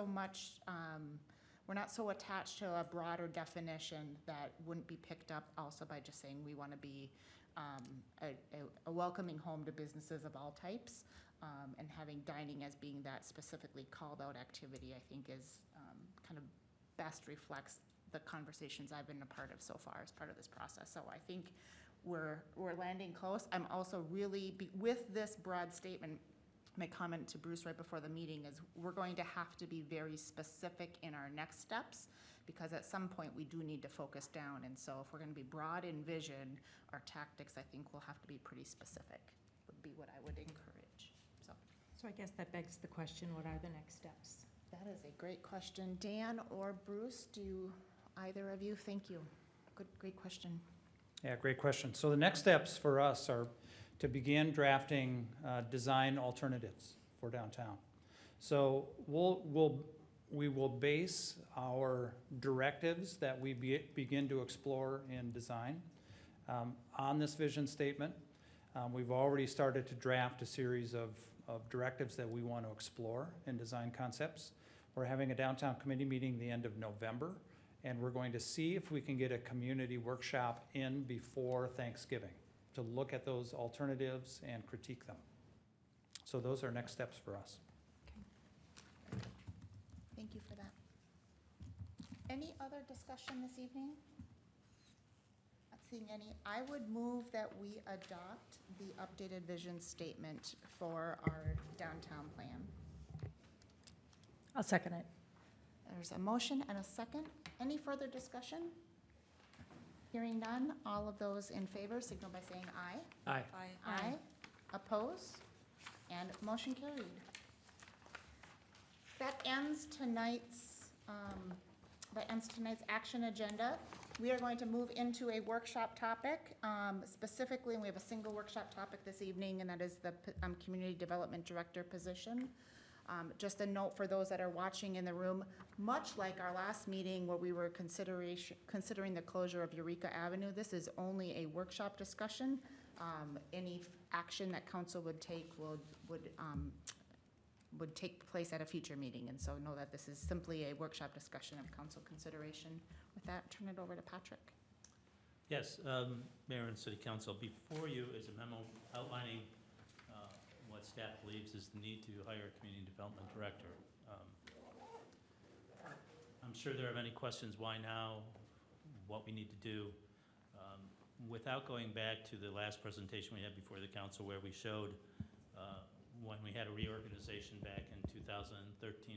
much, we're not so attached to a broader definition that wouldn't be picked up also by just saying we want to be a welcoming home to businesses of all types, and having dining as being that specifically called out activity, I think is kind of best reflects the conversations I've been a part of so far as part of this process. So I think we're landing close. I'm also really, with this broad statement, my comment to Bruce right before the meeting is we're going to have to be very specific in our next steps, because at some point we do need to focus down. And so if we're going to be broad in vision, our tactics, I think, will have to be pretty specific, would be what I would encourage. So I guess that begs the question, what are the next steps? That is a great question. Dan or Bruce, do either of you? Thank you. Great question. Yeah, great question. So the next steps for us are to begin drafting design alternatives for downtown. So we will base our directives that we begin to explore in design on this vision statement. We've already started to draft a series of directives that we want to explore in design concepts. We're having a downtown committee meeting the end of November, and we're going to see if we can get a community workshop in before Thanksgiving to look at those alternatives and critique them. So those are next steps for us. Okay. Thank you for that. Any other discussion this evening? Not seeing any. I would move that we adopt the updated vision statement for our downtown plan. I'll second it. There's a motion and a second. Any further discussion? Hearing none, all of those in favor signal by saying aye. Aye. Aye. Oppose? And motion carried. That ends tonight's action agenda. We are going to move into a workshop topic. Specifically, we have a single workshop topic this evening, and that is the Community Development Director position. Just a note for those that are watching in the room, much like our last meeting where we were considering the closure of Eureka Avenue, this is only a workshop discussion. Any action that council would take would take place at a future meeting, and so know that this is simply a workshop discussion of council consideration. With that, turn it over to Patrick. Yes, Mayor and City Council, before you is a memo outlining what staff believes is the need to hire a community development director. I'm sure there are many questions, why now, what we need to do. Without going back to the last presentation we had before the council where we showed when we had a reorganization back in 2013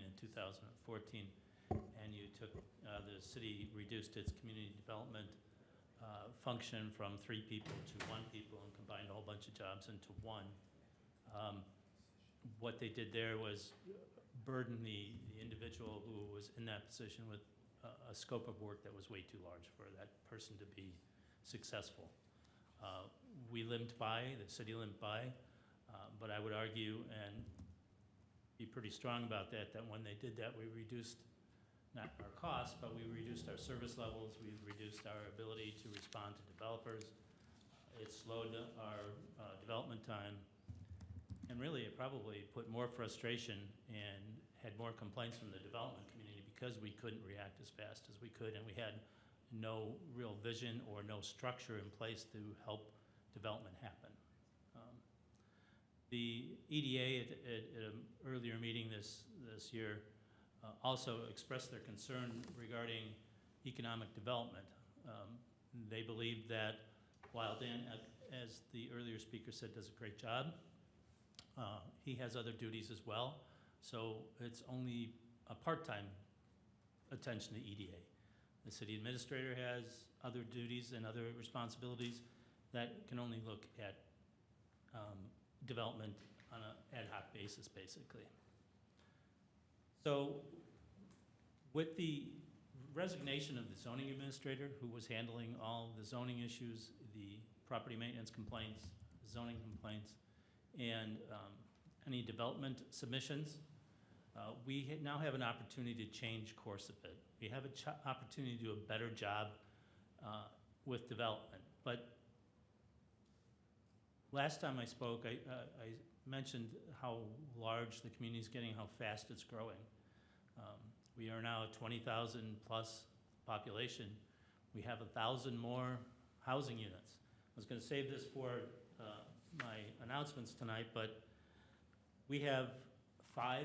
and 2014, and you took, the city reduced its community development function from 3 people to 1 people and combined a whole bunch of jobs into one. What they did there was burden the individual who was in that position with a scope of work that was way too large for that person to be successful. We limped by, the city limped by, but I would argue and be pretty strong about that when they did that, we reduced not our costs, but we reduced our service levels, we reduced our ability to respond to developers. It slowed our development time, and really it probably put more frustration and had more complaints from the development community because we couldn't react as fast as we could, and we had no real vision or no structure in place to help development happen. The EDA at an earlier meeting this year also expressed their concern regarding economic development. They believe that while Dan, as the earlier speaker said, does a great job, he has other duties as well. So it's only a part-time attention to EDA. The city administrator has other duties and other responsibilities that can only look at development on an ad hoc basis, basically. So with the resignation of the zoning administrator who was handling all the zoning issues, the property maintenance complaints, zoning complaints, and any development submissions, we now have an opportunity to change course a bit. We have an opportunity to do a better job with development. But last time I spoke, I mentioned how large the community is getting, how fast it's growing. We are now a 20,000 plus population. We have 1,000 more housing units. I was going to save this for my announcements tonight, but we have 5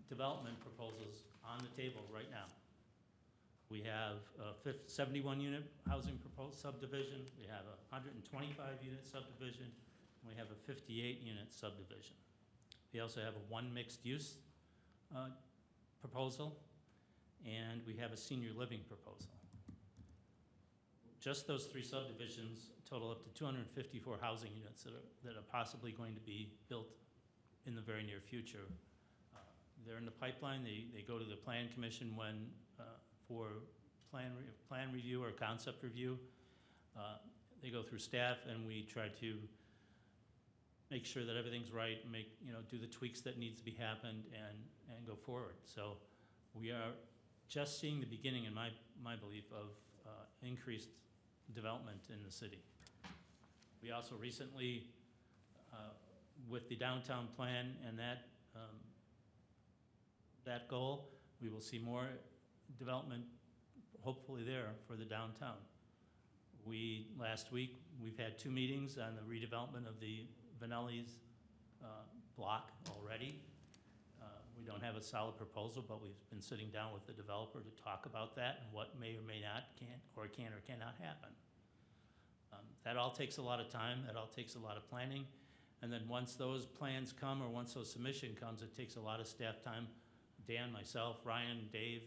development proposals on the table right now. We have a 71 unit housing subdivision, we have a 125 unit subdivision, and we have a 58 unit subdivision. We also have a 1 mixed use proposal, and we have a senior living proposal. Just those 3 subdivisions total up to 254 housing units that are possibly going to be built in the very near future. They're in the pipeline. They go to the plan commission when for plan review or concept review. They go through staff, and we try to make sure that everything's right, do the tweaks that needs to be happened, and go forward. So we are just seeing the beginning, in my belief, of increased development in the city. We also recently, with the downtown plan and that goal, we will see more development hopefully there for the downtown. Last week, we've had 2 meetings on the redevelopment of the Vanelli's block already. We don't have a solid proposal, but we've been sitting down with the developer to talk about that and what may or may not can or cannot happen. That all takes a lot of time, that all takes a lot of planning, and then once those plans come or once those submission comes, it takes a lot of staff time. Dan, myself, Ryan, Dave,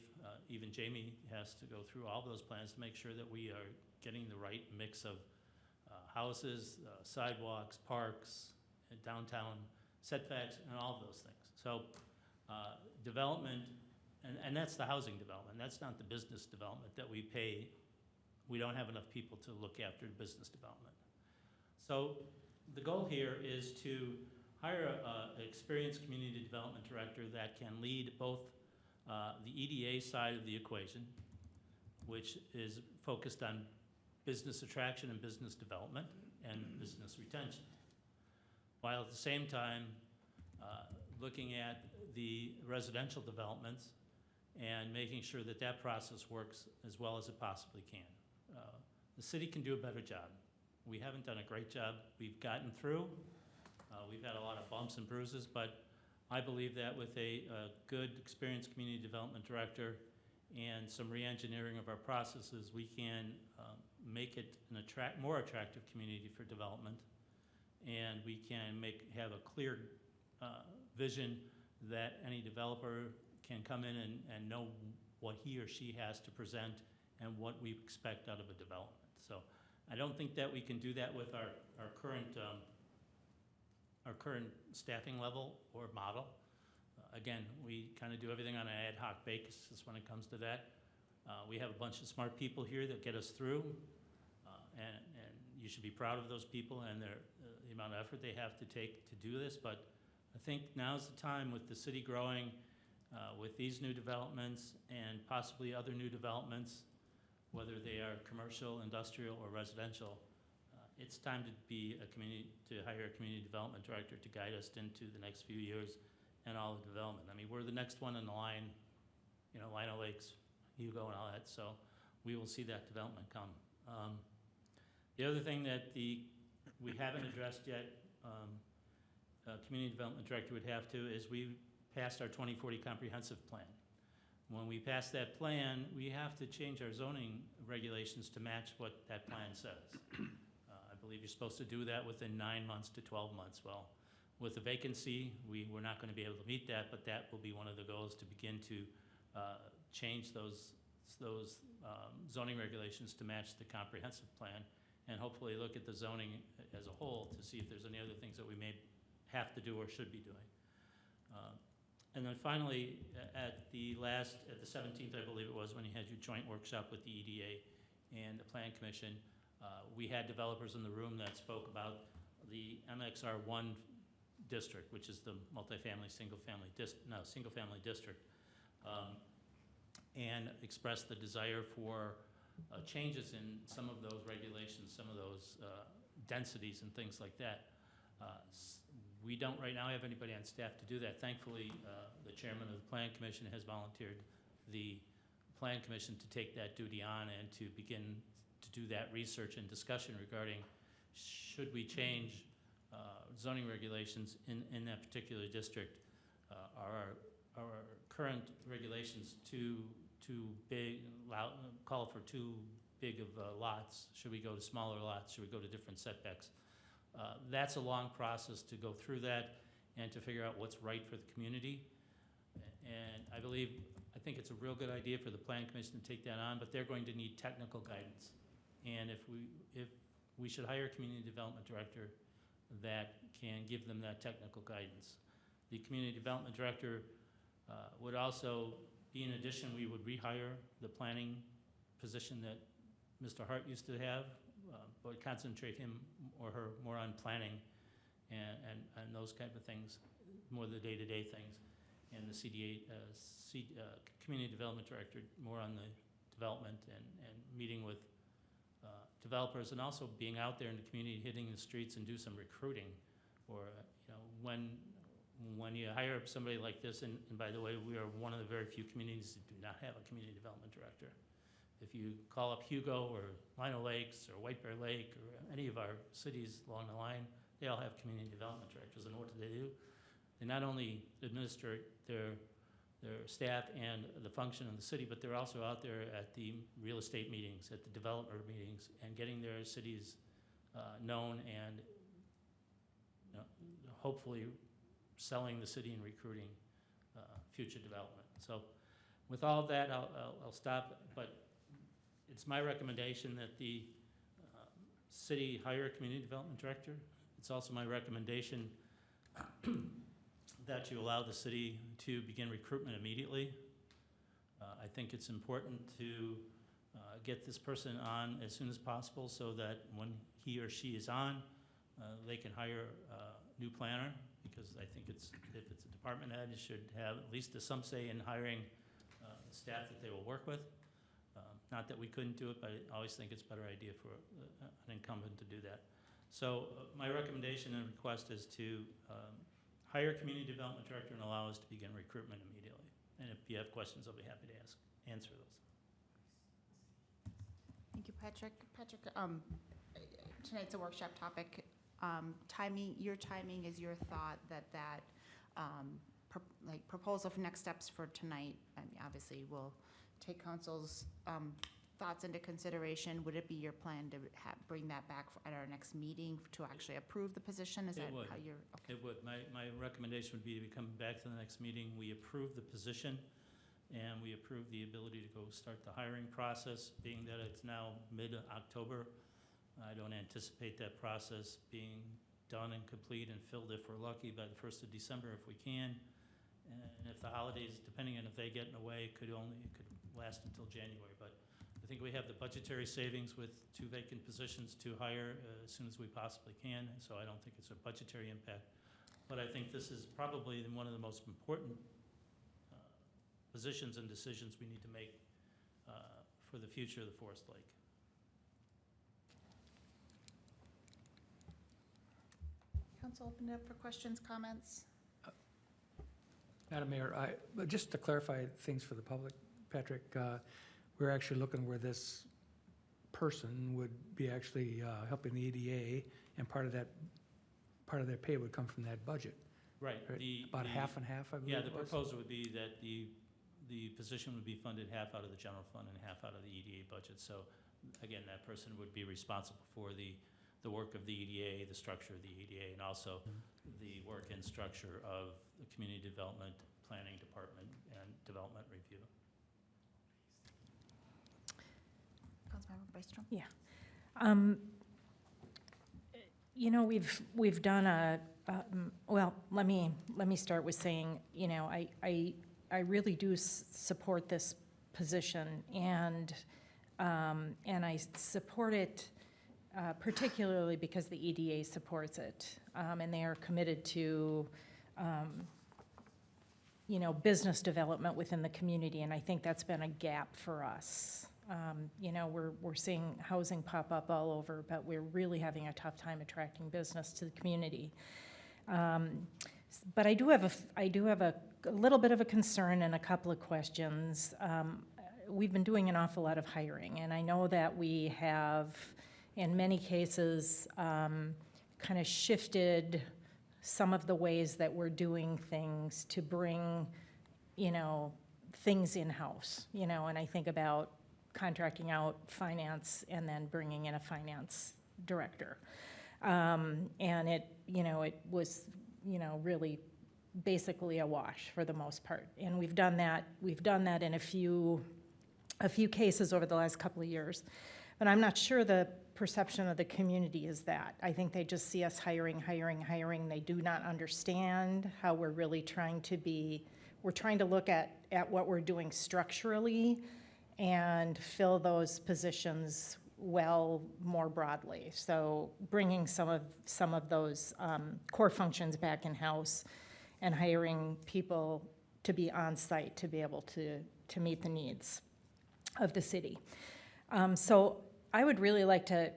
Even Jamie has to go through all those plans to make sure that we are getting the right mix of houses, sidewalks, parks, and downtown setbacks, and all of those things. So development, and that's the housing development. That's not the business development that we pay. We don't have enough people to look after business development. So the goal here is to hire an experienced community development director that can lead both the EDA side of the equation, which is focused on business attraction and business development and business retention, while at the same time looking at the residential developments and making sure that that process works as well as it possibly can. The city can do a better job. We haven't done a great job. We've gotten through. We've had a lot of bumps and bruises, but I believe that with a good, experienced community development director and some re-engineering of our processes, we can make it an more attractive community for development, and we can have a clear vision that any developer can come in and know what he or she has to present and what we expect out of a development. So I don't think that we can do that with our current staffing level or model. Again, we kind of do everything on an ad hoc basis when it comes to that. We have a bunch of smart people here that get us through, and you should be proud of those people and the amount of effort they have to take to do this. But I think now's the time, with the city growing, with these new developments and possibly other new developments, whether they are commercial, industrial, or residential, it's time to hire a community development director to guide us into the next few years and all the development. I mean, we're the next one in the line, Lino Lakes, Hugo, and all that, so we will see that development come. The other thing that we haven't addressed yet, community development director would have to, is we passed our 2040 comprehensive plan. When we pass that plan, we have to change our zoning regulations to match what that plan says. I believe you're supposed to do that within 9 months to 12 months. Well, with the vacancy, we're not going to be able to meet that, but that will be one of the goals, to begin to change those zoning regulations to match the comprehensive plan, and hopefully look at the zoning as a whole to see if there's any other things that we may have to do or should be doing. And then finally, at the 17th, I believe it was, when you had your joint workshop with the EDA and the Plan Commission, we had developers in the room that spoke about the MXR1 district, which is the multifamily single-family district, and expressed the desire for changes in some of those regulations, some of those densities and things like that. We don't right now have anybody on staff to do that. Thankfully, the chairman of the Plan Commission has volunteered the Plan Commission to take that duty on and to begin to do that research and discussion regarding, should we change zoning regulations in that particular district? Are our current regulations too big, call for too big of lots? Should we go to smaller lots? Should we go to different setbacks? That's a long process to go through that and to figure out what's right for the community. And I think it's a real good idea for the Plan Commission to take that on, but they're going to need technical guidance. And if we should hire a community development director that can give them that technical guidance. The community development director would also be, in addition, we would rehire the planning position that Mr. Hart used to have, but concentrate him or her more on planning and those kind of things, more the day-to-day things. And the community development director more on the development and meeting with developers, and also being out there in the community, hitting the streets and do some recruiting. Or when you hire somebody like this, and by the way, we are one of the very few communities that do not have a community development director. If you call up Hugo or Lino Lakes or White Bear Lake or any of our cities along the line, they all have community development directors. And what do? They not only administer their staff and the function of the city, but they're also out there at the real estate meetings, at the developer meetings, and getting their cities known, and hopefully selling the city and recruiting future development. So With all of that, I'll stop, but it's my recommendation that the city hire a community development director. It's also my recommendation that you allow the city to begin recruitment immediately. I think it's important to get this person on as soon as possible so that when he or she is on, they can hire a new planner, because I think if it's a department head, it should have at least some say in hiring the staff that they will work with. Not that we couldn't do it, but I always think it's a better idea for an incumbent to do that. So my recommendation and request is to hire a community development director and allow us to begin recruitment immediately. And if you have questions, I'll be happy to answer those. Thank you, Patrick. Patrick, tonight's a workshop topic. Timing, your timing is your thought that proposal for next steps for tonight. I mean, obviously, we'll take council's thoughts into consideration. Would it be your plan to bring that back at our next meeting to actually approve the position? Is that how you're? Okay. It would. My recommendation would be to come back to the next meeting. We approve the position, and we approve the ability to go start the hiring process, being that it's now mid-October. I don't anticipate that process being done and complete and filled, if we're lucky, by the 1st of December if we can. And if the holidays, depending on if they get in the way, it could last until January. But I think we have the budgetary savings with 2 vacant positions to hire as soon as we possibly can, so I don't think it's a budgetary impact. But I think this is probably one of the most important positions and decisions we need to make for the future of the Forest Lake. Council, open it up for questions, comments. Madam Mayor, but just to clarify things for the public, Patrick, we're actually looking where this person would be actually helping the EDA, and part of their pay would come from that budget. Right. About half and half, I believe. Yeah, the proposal would be that the position would be funded half out of the general fund and half out of the EDA budget. So again, that person would be responsible for the work of the EDA, the structure of the EDA, and also the work and structure of the Community Development Planning Department and Development Review. Councilmember Bystrom? Yeah. You know, we've done well, let me start with saying, you know, I really do support this position, and I support it particularly because the EDA supports it, and they are committed to, you know, business development within the community, and I think that's been a gap for us. You know, we're seeing housing pop up all over, but we're really having a tough time attracting business to the community. But I do have a little bit of a concern and a couple of questions. We've been doing an awful lot of hiring, and I know that we have, in many cases, kind of shifted some of the ways that we're doing things to bring, you know, things in-house, you know, and I think about contracting out finance and then bringing in a finance director. And it, you know, it was, you know, really basically a wash for the most part. And we've done that in a few cases over the last couple of years. But I'm not sure the perception of the community is that. I think they just see us hiring. They do not understand how we're really trying to look at what we're doing structurally and fill those positions well more broadly. So bringing some of those core functions back in-house and hiring people to be on site to be able to meet the needs of the city. So I would really like to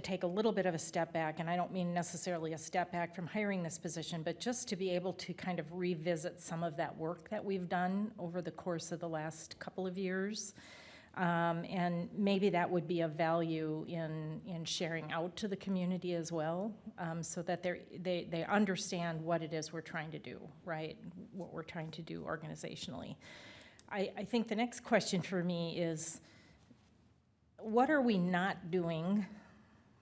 take a little bit of a step back, and I don't mean necessarily a step back from hiring this position, but just to be able to kind of revisit some of that work that we've done over the course of the last couple of years. And maybe that would be of value in sharing out to the community as well, so that they understand what it is we're trying to do, right? What we're trying to do organizationally. I think the next question for me is, what are we not doing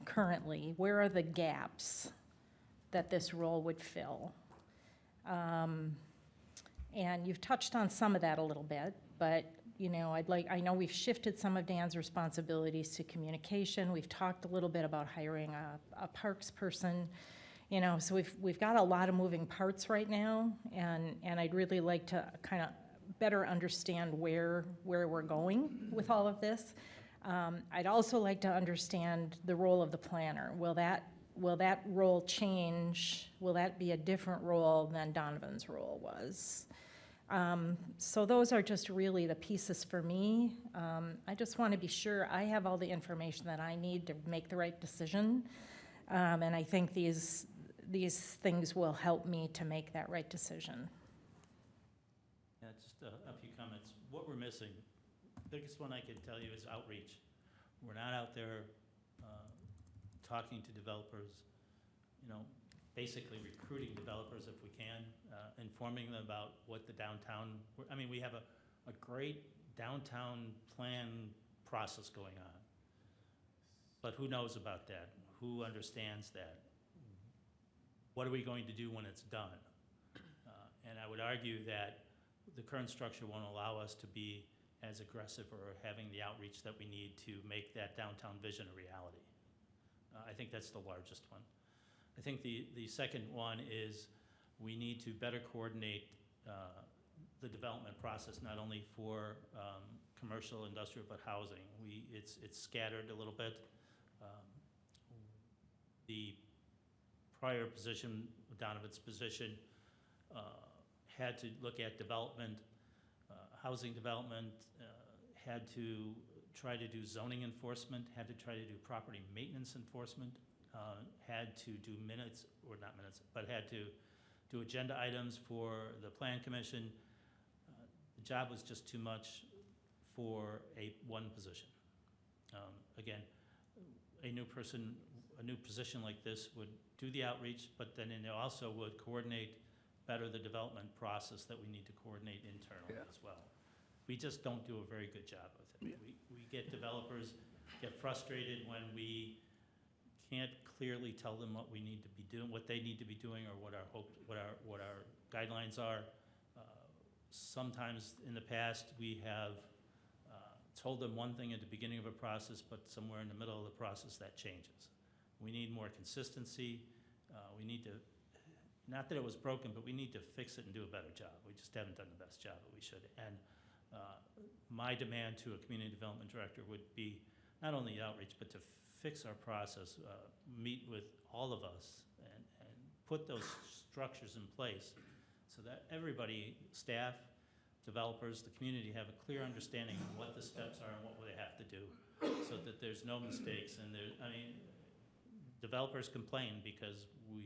currently? Where are the gaps that this role would fill? And you've touched on some of that a little bit, but, you know, I know we've shifted some of Dan's responsibilities to communication. We've talked a little bit about hiring a parks person, you know, so we've got a lot of moving parts right now, and I'd really like to kind of better understand where we're going with all of this. I'd also like to understand the role of the planner. Will that role change? Will that be a different role than Donovan's role was? So those are just really the pieces for me. I just want to be sure I have all the information that I need to make the right decision. And I think these things will help me to make that right decision. Yeah, just a few comments. What we're missing, biggest one I can tell you is outreach. We're not out there talking to developers, you know, basically recruiting developers if we can, informing them about what the downtown, I mean, we have a great downtown plan process going on. But who knows about that? Who understands that? What are we going to do when it's done? And I would argue that the current structure won't allow us to be as aggressive or having the outreach that we need to make that downtown vision a reality. I think that's the largest one. I think the second one is we need to better coordinate the development process, not only for commercial, industrial, but housing. It's scattered a little bit. The prior position, Donovan's position, had to look at development, housing development, had to try to do zoning enforcement, had to try to do property maintenance enforcement, had to do minutes, or not minutes, but had to do agenda items for the Plan Commission. The job was just too much for one position. Again, a new position like this would do the outreach, but then it also would coordinate better the development process that we need to coordinate internally as well. We just don't do a very good job with it. We get developers get frustrated when we can't clearly tell them what we need to be doing, what they need to be doing, or what our guidelines are. Sometimes in the past we have told them one thing at the beginning of a process, but somewhere in the middle of the process that changes. We need more consistency. We need to, not that it was broken, but we need to fix it and do a better job. We just haven't done the best job that we should. And my demand to a community development director would be not only outreach, but to fix our process, meet with all of us, and put those structures in place so that everybody, staff, developers, the community, have a clear understanding of what the steps are and what they have to do, so that there's no mistakes. And I mean, developers complain because we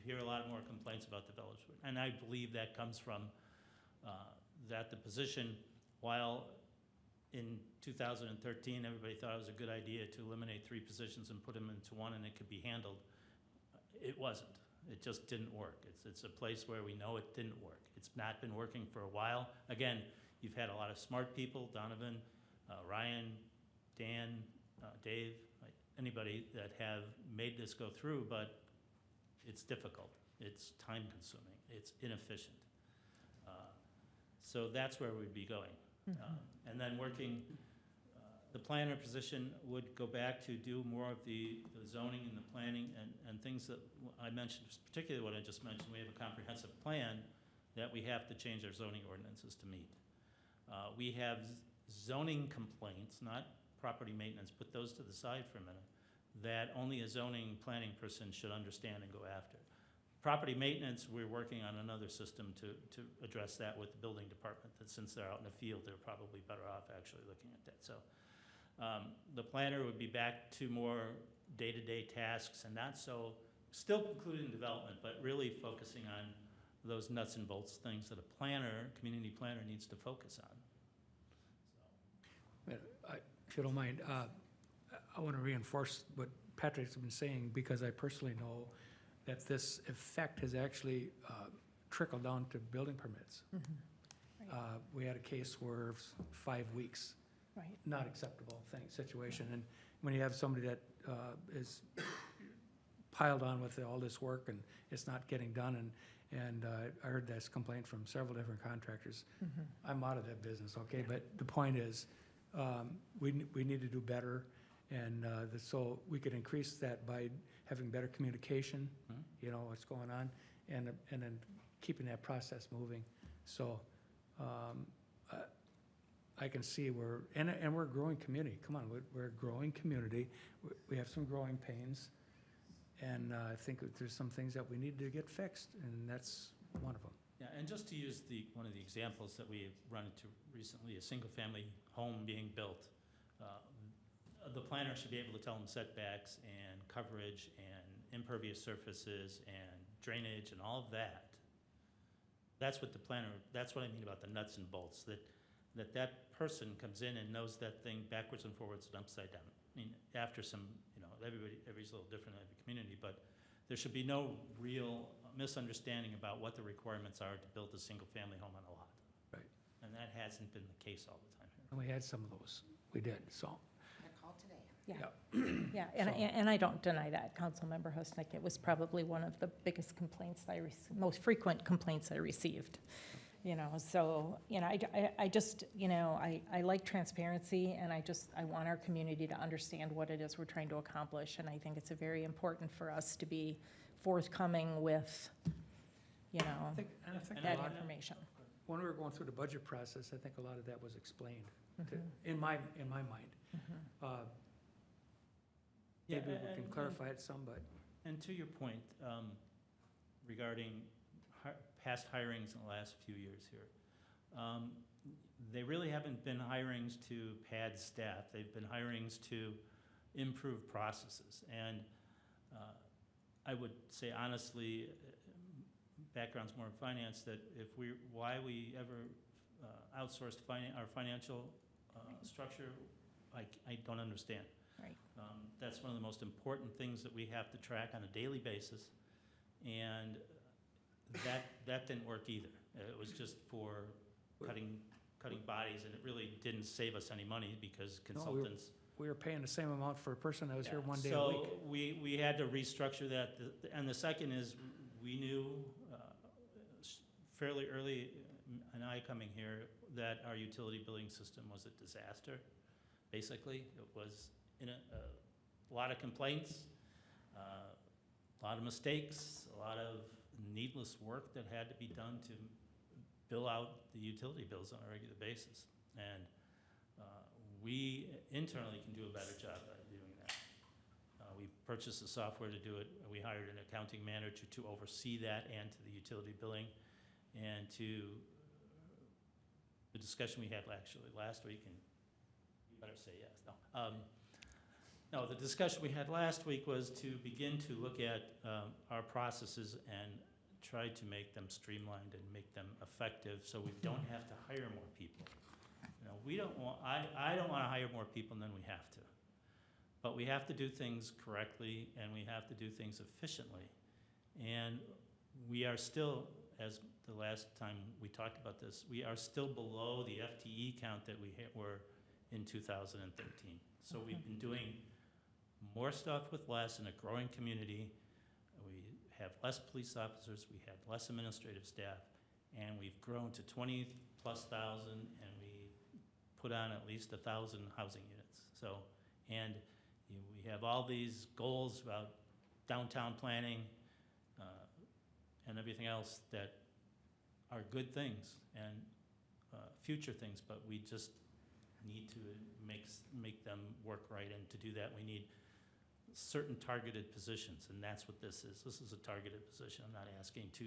hear a lot more complaints about developers, and I believe that comes from that the position, while in 2013 everybody thought it was a good idea to eliminate 3 positions and put them into one and it could be handled, it wasn't. It just didn't work. It's a place where we know it didn't work. It's not been working for a while. Again, you've had a lot of smart people, Donovan, Ryan, Dan, Dave, anybody that have made this go through, but it's difficult. It's time consuming. It's inefficient. So that's where we'd be going. And then working, the planner position would go back to do more of the zoning and the planning and things that I mentioned, particularly what I just mentioned. We have a comprehensive plan that we have to change our zoning ordinances to meet. We have zoning complaints, not property maintenance, put those to the side for a minute, that only a zoning planning person should understand and go after. Property maintenance, we're working on another system to address that with the building department, that since they're out in the field, they're probably better off actually looking at that. So the planner would be back to more day-to-day tasks, and not so, still including development, but really focusing on those nuts and bolts things that a planner, community planner, needs to focus on. If you don't mind, I want to reinforce what Patrick's been saying, because I personally know that this effect has actually trickled down to building permits. Right. We had a case where 5 weeks, Right. not acceptable situation. And when you have somebody that is piled on with all this work and it's not getting done, And I heard this complaint from several different contractors. I'm out of that business, okay? But the point is, we need to do better. And so we could increase that by having better communication, you know, what's going on, and then keeping that process moving. So I can see we're a growing community. Come on, we're a growing community. We have some growing pains. And I think that there's some things that we need to get fixed, and that's one of them. Yeah, and just to use one of the examples that we have run into recently, a single-family home being built, the planner should be able to tell them setbacks and coverage and impervious surfaces and drainage and all of that. That's what the planner, that's what I mean about the nuts and bolts, that person comes in and knows that thing backwards and forwards and upside down. I mean, after some, you know, everybody's a little different in every community, but there should be no real misunderstanding about what the requirements are to build a single-family home on a lot. Right. And that hasn't been the case all the time here. And we had some of those. We did, so. A call today. Yeah, and I don't deny that, Councilmember Husnick. It was probably one of the biggest complaints most frequent complaints I received. You know, so, you know, I just, you know, I like transparency, and I want our community to understand what it is we're trying to accomplish, and I think it's very important for us to be forthcoming with, you know, I think that a lot- information. when we were going through the budget process, I think a lot of that was explained, in my mind. Maybe we can clarify it some, but. And to your point, regarding past hirings in the last few years here, they really haven't been hirings to pad staff. They've been hirings to improve processes. And I would say honestly, background's more in finance, that why we ever outsourced our financial structure, I don't understand. Right. That's one of the most important things that we have to track on a daily basis, and that didn't work either. It was just for cutting bodies, and it really didn't save us any money because consultants. We were paying the same amount for a person that was here one day a week. So we had to restructure that, and the second is we knew fairly early in I coming here that our utility billing system was a disaster. Basically, it was in a lot of complaints, a lot of mistakes, a lot of needless work that had to be done to bill out the utility bills on a regular basis. And we internally can do a better job at doing that. We purchased the software to do it. We hired an accounting manager to oversee that and to the utility billing. And to the discussion we had actually last week, and you better say yes. No, the discussion we had last week was to begin to look at our processes and try to make them streamlined and make them effective so we don't have to hire more people. You know, I don't want to hire more people than we have to. But we have to do things correctly, and we have to do things efficiently. And we are still, as the last time we talked about this, we are still below the FTE count that we were in 2013. So we've been doing more stuff with less in a growing community. We have less police officers, we have less administrative staff, and we've grown to 20+ thousand, and we put on at least 1,000 housing units. So, and we have all these goals about downtown planning and everything else that are good things and future things, but we just need to make them work right, and to do that we need certain targeted positions, and that's what this is. This is a targeted position. I'm not asking to,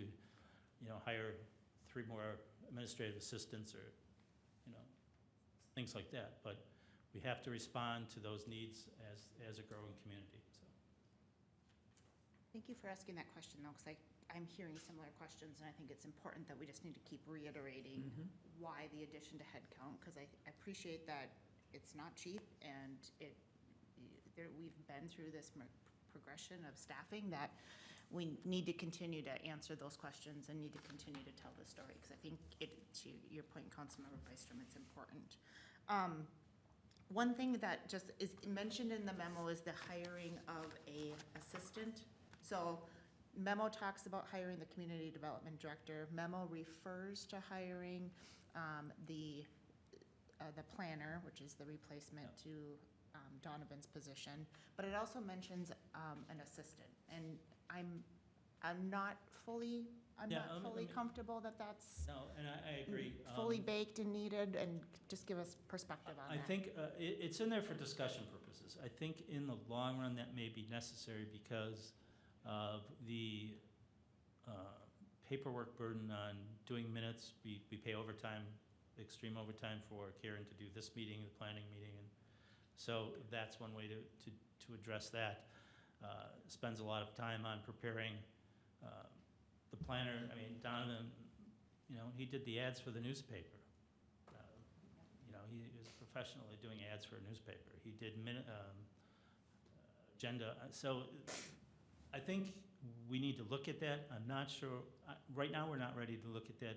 hire 3 more administrative assistants or, things like that, but we have to respond to those needs as a growing community, so. Thank you for asking that question, though, because I'm hearing similar questions, and I think it's important that we just need to keep reiterating why the addition to headcount, because I appreciate that it's not cheap, and we've been through this progression of staffing that we need to continue to answer those questions and need to continue to tell the story, because I think to your point, Councilmember Bystrom, it's important. One thing that just is mentioned in the memo is the hiring of a assistant. So Memo talks about hiring the community development director. Memo refers to hiring the planner, which is the replacement to Donovan's position. But it also mentions an assistant. And I'm not fully comfortable that that's No, and I agree. fully baked and needed, and just give us perspective on I that. think it's in there for discussion purposes. I think in the long run, that may be necessary because of the paperwork burden on doing minutes. We pay overtime, extreme overtime for Karen to do this meeting, the planning meeting, and so that's one way to address that. Spends a lot of time on preparing the planner. I mean, Donovan, he did the ads for the newspaper. He is professionally doing ads for a newspaper. He did agenda. So I think we need to look at that. I'm not sure, right now we're not ready to look at that.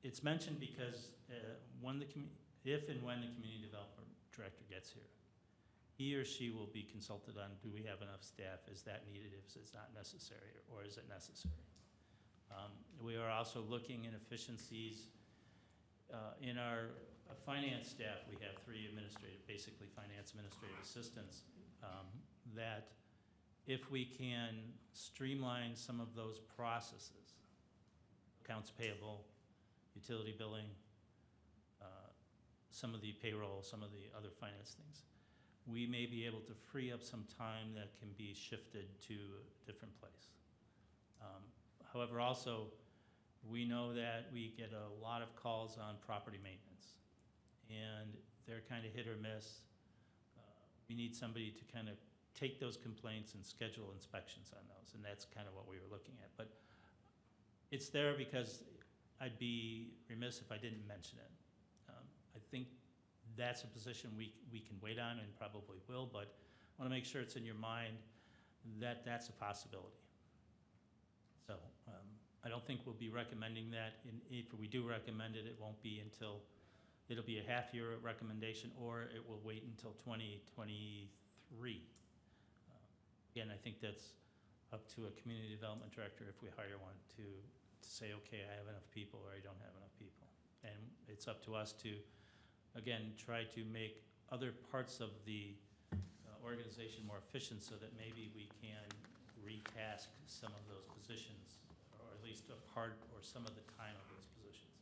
It's mentioned because if and when the community development director gets here, he or she will be consulted on, do we have enough staff? Is that needed? If it's not necessary, or is it necessary? We are also looking at efficiencies in our finance staff. We have 3 basically finance administrative assistants, that if we can streamline some of those processes, accounts payable, utility billing, some of the payroll, some of the other finance things, we may be able to free up some time that can be shifted to a different place. However, also, we know that we get a lot of calls on property maintenance, and they're kind of hit or miss. We need somebody to kind of take those complaints and schedule inspections on those, and that's kind of what we were looking at. But it's there because I'd be remiss if I didn't mention it. I think that's a position we can wait on and probably will, but I want to make sure it's in your mind that that's a possibility. So I don't think we'll be recommending that. If we do recommend it, it won't be until, it'll be a half-year recommendation, or it will wait until 2023. Again, I think that's up to a community development director, if we hire one, to say, okay, I have enough people or I don't have enough people. And it's up to us to, again, try to make other parts of the organization more efficient so that maybe we can retask some of those positions, or at least a part or some of the time of those positions.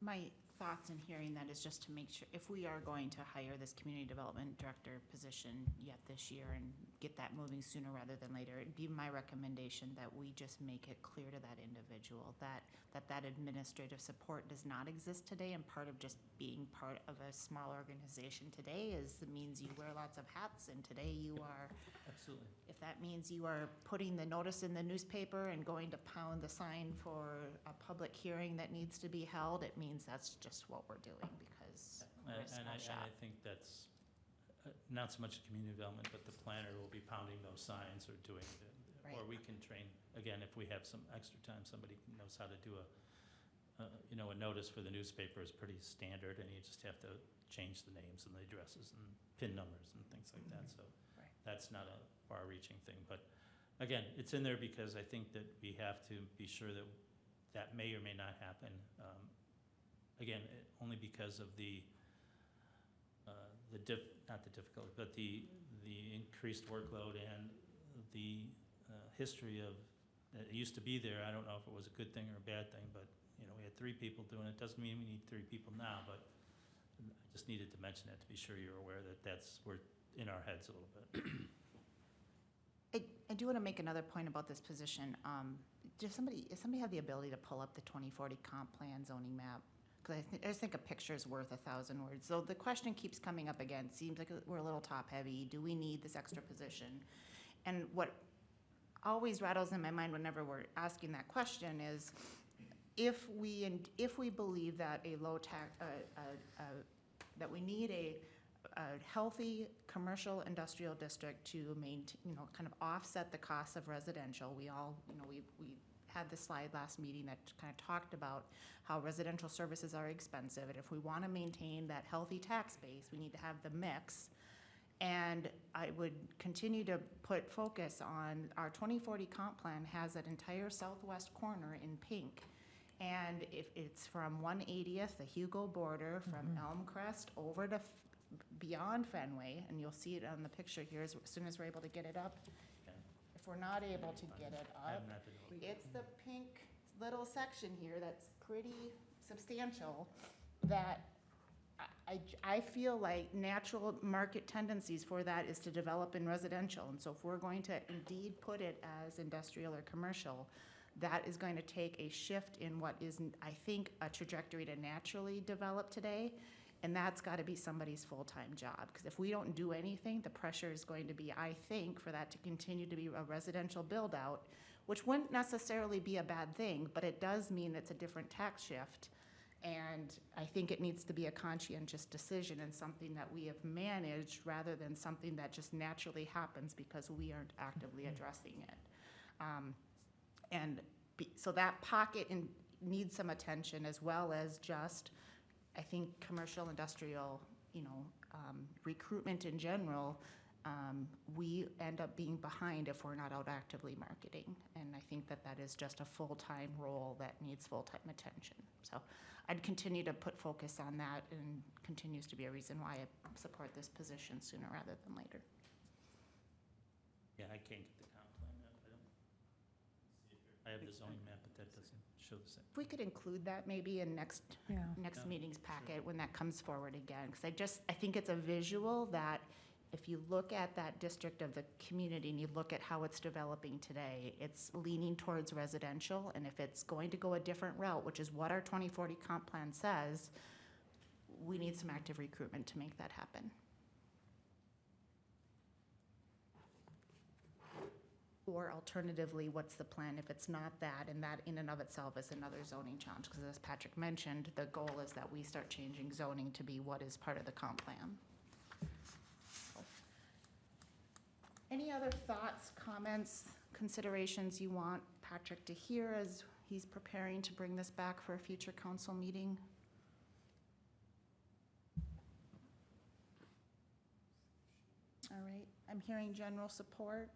My thoughts in hearing that is just to make sure, if we are going to hire this community development director position yet this year and get that moving sooner rather than later, it'd be my recommendation that we just make it clear to that individual that administrative support does not exist today, and part of just being part of a small organization today means you wear lots of hats, and today you are. Absolutely. If that means you are putting the notice in the newspaper and going to pound the sign for a public hearing that needs to be held, it means that's just what we're doing, because we're a small shop. I think that's not so much community development, but the planner will be pounding those signs or doing it. Right. Or we can train, again, if we have some extra time, somebody knows how to do a notice for the newspaper is pretty standard, and you just have to change the names and the addresses and PIN numbers and things like that. So Right. that's not a far-reaching thing. But again, it's in there because I think that we have to be sure that that may or may not happen. Again, only because of not the difficulty, but the increased workload and the history of, it used to be there. I don't know if it was a good thing or a bad thing, but we had 3 people doing it. Doesn't mean we need 3 people now, but I just needed to mention that to be sure you're aware that we're in our heads a little bit. I do want to make another point about this position. Does somebody have the ability to pull up the 2040 comp plan zoning map? Because I just think a picture is worth 1,000 words. So the question keeps coming up again. Seems like we're a little top-heavy. Do we need this extra position? And what always rattles in my mind whenever we're asking that question is, if we believe that a low tax, that we need a healthy commercial industrial district to maintain, kind of offset the costs of residential. We all, we had the slide last meeting that kind of talked about how residential services are expensive, and if we want to maintain that healthy tax base, we need to have the mix. And I would continue to put focus on our 2040 comp plan has that entire southwest corner in pink. And if it's from 180th, the Hugo border, from Elmcrest over to beyond Fenway, and you'll see it on the picture here as soon as we're able to get it up. Okay. If we're not able to get it I up, have not been- it's the pink little section here that's pretty substantial that I feel like natural market tendencies for that is to develop in residential. And so if we're going to indeed put it as industrial or commercial, that is going to take a shift in what is, I think, a trajectory to naturally develop today. And that's got to be somebody's full-time job. Because if we don't do anything, the pressure is going to be, I think, for that to continue to be a residential build-out, which wouldn't necessarily be a bad thing, but it does mean it's a different tax shift. And I think it needs to be a conscientious decision and something that we have managed rather than something that just naturally happens because we aren't actively addressing it. So that pocket needs some attention, as well as just, I think, commercial, industrial, recruitment in general. We end up being behind if we're not out actively marketing. And I think that is just a full-time role that needs full-time attention. So I'd continue to put focus on that, and continues to be a reason why I support this position sooner rather than later. Yeah, I can't get the comp plan up. I have the zoning map, but that doesn't show the same. If we could include that maybe in next Yeah. Yeah, meeting's sure. packet when that comes forward again, because I think it's a visual that if you look at that district of the community and you look at how it's developing today, it's leaning towards residential, and if it's going to go a different route, which is what our 2040 comp plan says, we need some active recruitment to make that happen. Or alternatively, what's the plan if it's not that, and that in and of itself is another zoning challenge, because as Patrick mentioned, the goal is that we start changing zoning to be what is part of the comp plan. Any other thoughts, comments, considerations you want Patrick to hear as he's preparing to bring this back for a future council meeting? All right, I'm hearing general support.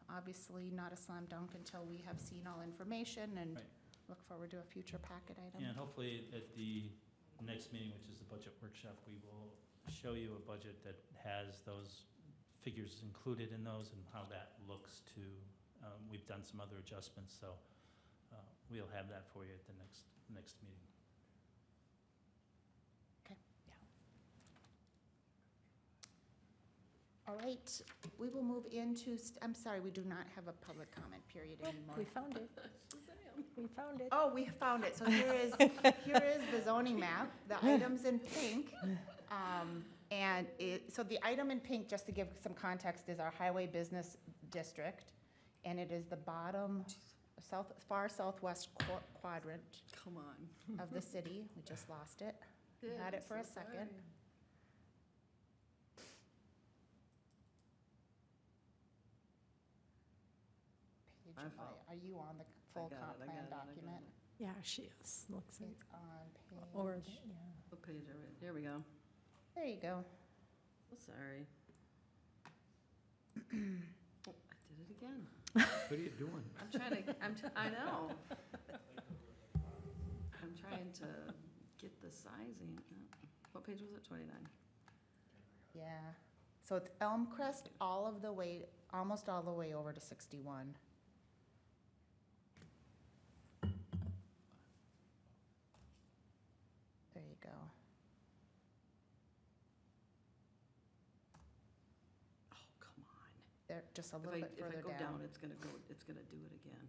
Obviously not a slam dunk until we have seen all information, and Right. look forward to a future packet item. Yeah, and hopefully at the next meeting, which is the budget workshop, we will show you a budget that has those figures included in those and how that looks to, we've done some other adjustments, so we'll have that for you at the next meeting. All right, we will move into, I'm sorry, we do not have a public comment period anymore. We found it. We found it. Oh, we found it. So here is the zoning map, the items in pink. So the item in pink, just to give some context, is our highway business district. And it is the bottom, far southwest quadrant Come on. of the city. We just lost it. We had it for a second. Page, I found- are you on the full got comp it, I plan got it, I got document? Yeah, she is, looks like, It's on or, page, yeah. What page are we? There we go. there you go. Oh, sorry. Oh, I did it again. What are you doing? I'm trying to, I know. I'm trying to get the sizing. What page was it? 29. Yeah, so it's Elmcrest all of the way, almost all the way over to 61. There you go. Oh, come on. There, just a If little I, bit if I further go down, down. it's gonna do it again.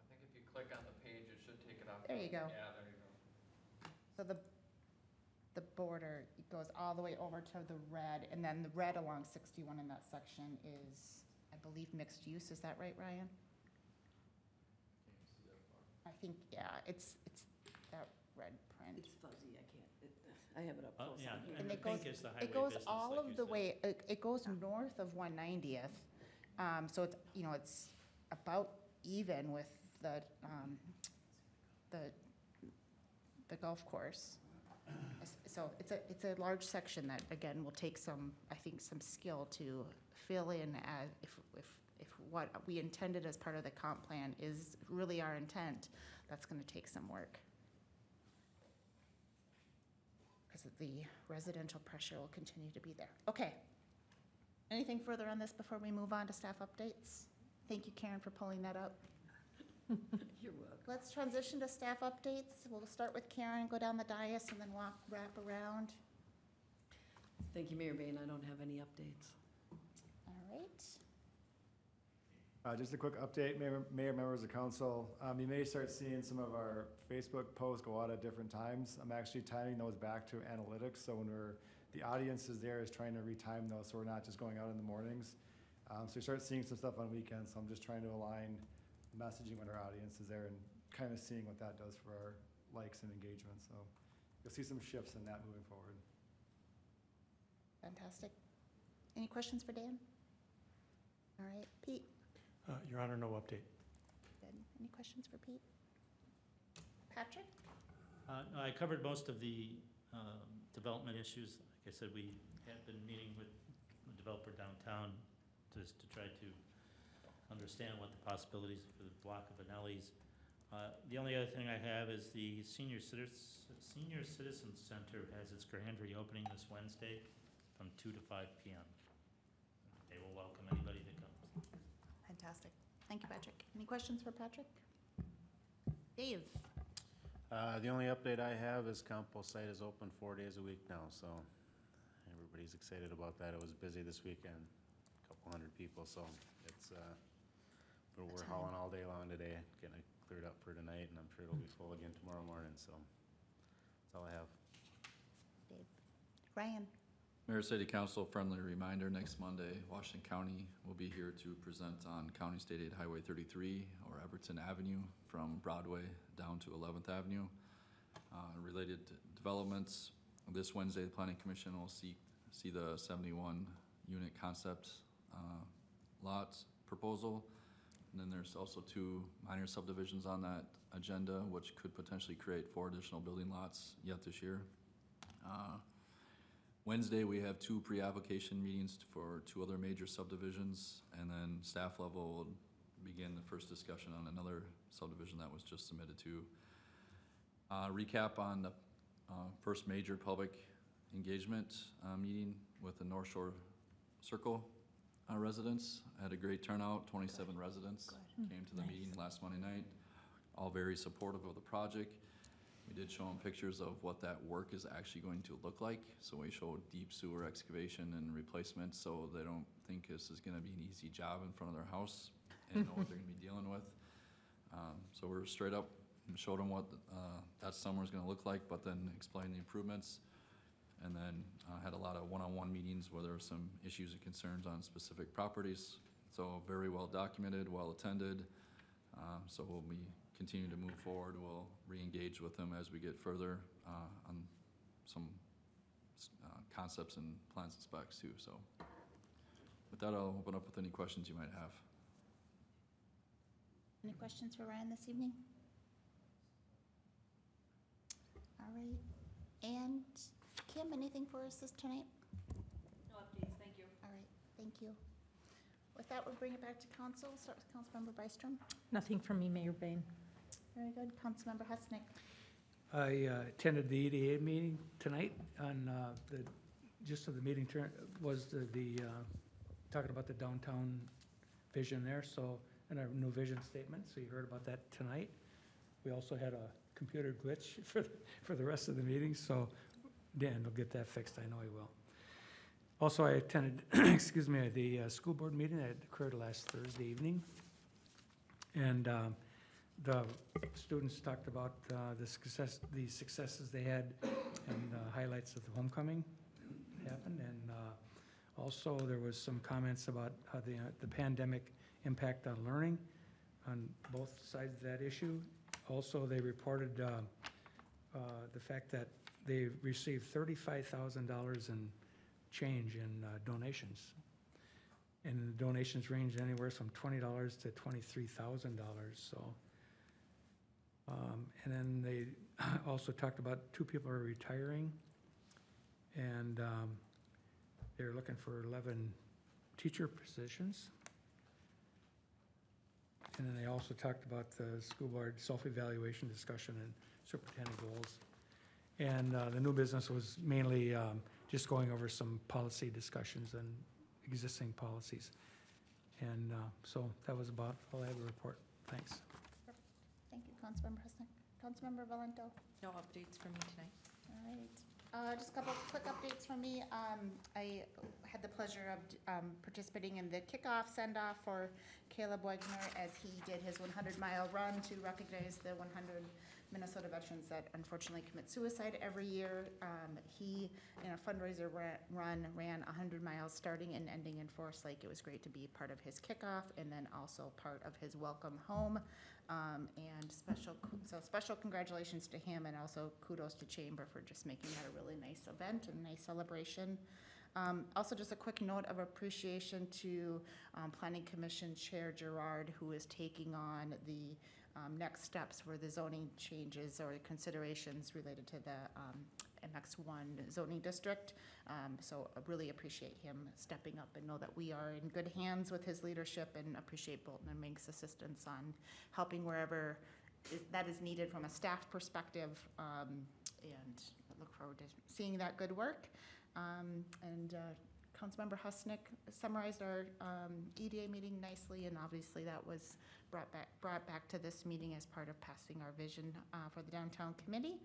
I think if you click on the page, it should take it off. There you go. Yeah, there you go. So the border goes all the way over to the red, and then the red along 61 in that section is, I believe, mixed use. Is that right, Ryan? I think, yeah, it's that red print. It's fuzzy, I can't, I have it up close Yeah, on here. and the it goes- pink is the highway It goes business, all like of you the said. way, it goes north of 190th. So it's, it's about even with the golf course. So it's a large section that, again, will take some, I think, some skill to fill in as if what we intended as part of the comp plan is really our intent, that's gonna take some work. Because the residential pressure will continue to be there. Okay. Anything further on this before we move on to staff updates? Thank you, Karen, for pulling that up. You're welcome. Let's transition to staff updates. We'll start with Karen, go down the dais, and then wrap around. Thank you, Mayor Bain. I don't have any updates. All right. Just a quick update, Mayor, members of council. You may start seeing some of our Facebook posts go out at different times. I'm actually timing those back to analytics, so when the audience is there is trying to retime those, so we're not just going out in the mornings. So you start seeing some stuff on weekends, so I'm just trying to align messaging when our audience is there and kind of seeing what that does for our likes and engagement. So you'll see some shifts in that moving forward. Fantastic. Any questions for Dan? All right, Pete? Your Honor, no update. Good. Any questions for Pete? Patrick? No, I covered most of the development issues. Like I said, we have been meeting with the developer downtown just to try to understand what the possibilities for the block of Anelli's. The only other thing I have is the Senior Citizen Center has its grand reopening this Wednesday from 2 to 5 p.m. They will welcome anybody that comes. Fantastic. Thank you, Patrick. Any questions for Patrick? Dave? The only update I have is compost site is open 4 days a week now, so everybody's excited about that. It was busy this weekend, a couple hundred people, so it's, but we're hauling all day long today, getting it cleared up for tonight, and I'm sure it'll be full again tomorrow morning, so that's all I have. Dave. Ryan? Mayor, City Council, friendly reminder, next Monday, Washington County will be here to present on County State Aid Highway 33 or Everton Avenue from Broadway down to 11th Avenue. Related developments, this Wednesday, the Planning Commission will see the 71 unit concept lots proposal. And then there's also 2 minor subdivisions on that agenda, which could potentially create 4 additional building lots yet this year. Wednesday, we have 2 pre-application meetings for 2 other major subdivisions, and then staff level will begin the first discussion on another subdivision that was just submitted to. Recap on the first major public engagement meeting with the North Shore Circle residents. Had a great turnout, 27 residents came to the meeting last Monday night, all very supportive of the project. We did show them pictures of what that work is actually going to look like. So we showed deep sewer excavation and replacement, so they don't think this is gonna be an easy job in front of their house and know what they're gonna be dealing with. So we're straight up and showed them what that summer is gonna look like, but then explained the improvements. And then had a lot of one-on-one meetings where there were some issues and concerns on specific properties. So very well documented, well attended. So we'll be continue to move forward. We'll re-engage with them as we get further on some concepts and plans and specs too. So with that, I'll open up with any questions you might have. Any questions for Ryan this evening? All right. And Kim, anything for us this tonight? No updates, thank you. All right, thank you. With that, we'll bring it back to council. Start with Councilmember Byström. Nothing from me, Mayor Bain. Very good. Councilmember Husnick. I attended the EDA meeting tonight on the gist of the meeting was the talking about the downtown vision there, so, and our new vision statement, so you heard about that tonight. We also had a computer glitch for the rest of the meeting, so Dan will get that fixed, I know he will. Also, I attended, excuse me, the school board meeting that occurred last Thursday evening. And the students talked about the successes they had and highlights of the homecoming happened. And also there was some comments about how the pandemic impact on learning on both sides of that issue. Also, they reported the fact that they received $35,000 in change in donations. And the donations range anywhere from $20 to $23,000, so And then they also talked about 2 people are retiring, and they're looking for 11 teacher positions. And then they also talked about the school board self-evaluation discussion and superintendent goals. And the new business was mainly just going over some policy discussions and existing policies. And so that was about all I had to report. Thanks. Thank you, Councilmember Husnick. Councilmember Valento? No updates for me tonight. All right. Just a couple of quick updates from me. I had the pleasure of participating in the kickoff send-off for Caleb Wagner as he did his 100-mile run to recognize the 100 Minnesota veterans that unfortunately commit suicide every year. He, in a fundraiser run, ran 100 miles starting and ending in Forest Lake. It was great to be part of his kickoff and then also part of his welcome home. And special congratulations to him, and also kudos to Chamber for just making that a really nice event and nice celebration. Also, just a quick note of appreciation to Planning Commission Chair Gerard, who is taking on the next steps for the zoning changes or considerations related to the MX1 zoning district. So I really appreciate him stepping up and know that we are in good hands with his leadership, and appreciate Bolton and Mink's assistance on helping wherever that is needed from a staff perspective. And I look forward to seeing that good work. Councilmember Husnick summarized our EDA meeting nicely, and obviously that was brought back to this meeting as part of passing our vision for the downtown committee.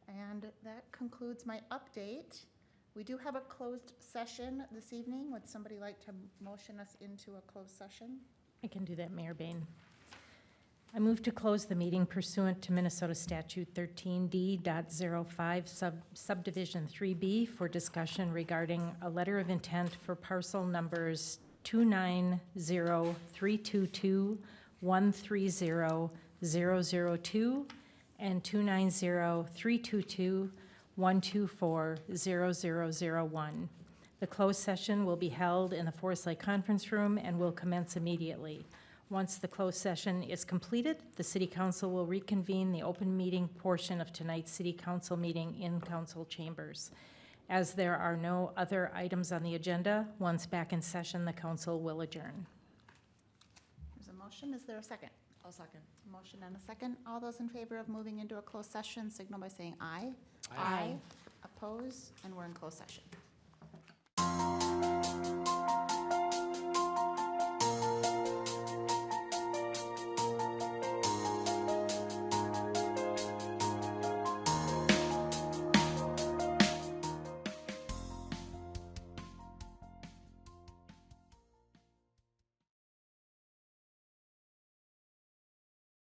And that concludes my update. We do have a closed session this evening. Would somebody like to motion us into a closed session? I can do that, Mayor Bain. I move to close the meeting pursuant to Minnesota Statute 13D.05 subdivision 3B for discussion regarding a letter of intent for parcel numbers 290-322-130-002 and 290-322-124-0001. The closed session will be held in the Forest Lake Conference Room and will commence immediately. Once the closed session is completed, the City Council will reconvene the open meeting portion of tonight's City Council meeting in council chambers. As there are no other items on the agenda, once back in session, the council will adjourn. There's a motion. Is there a second? I'll second. A motion and a second. All those in favor of moving into a closed session signal by saying aye. Aye. Oppose, and we're in closed session.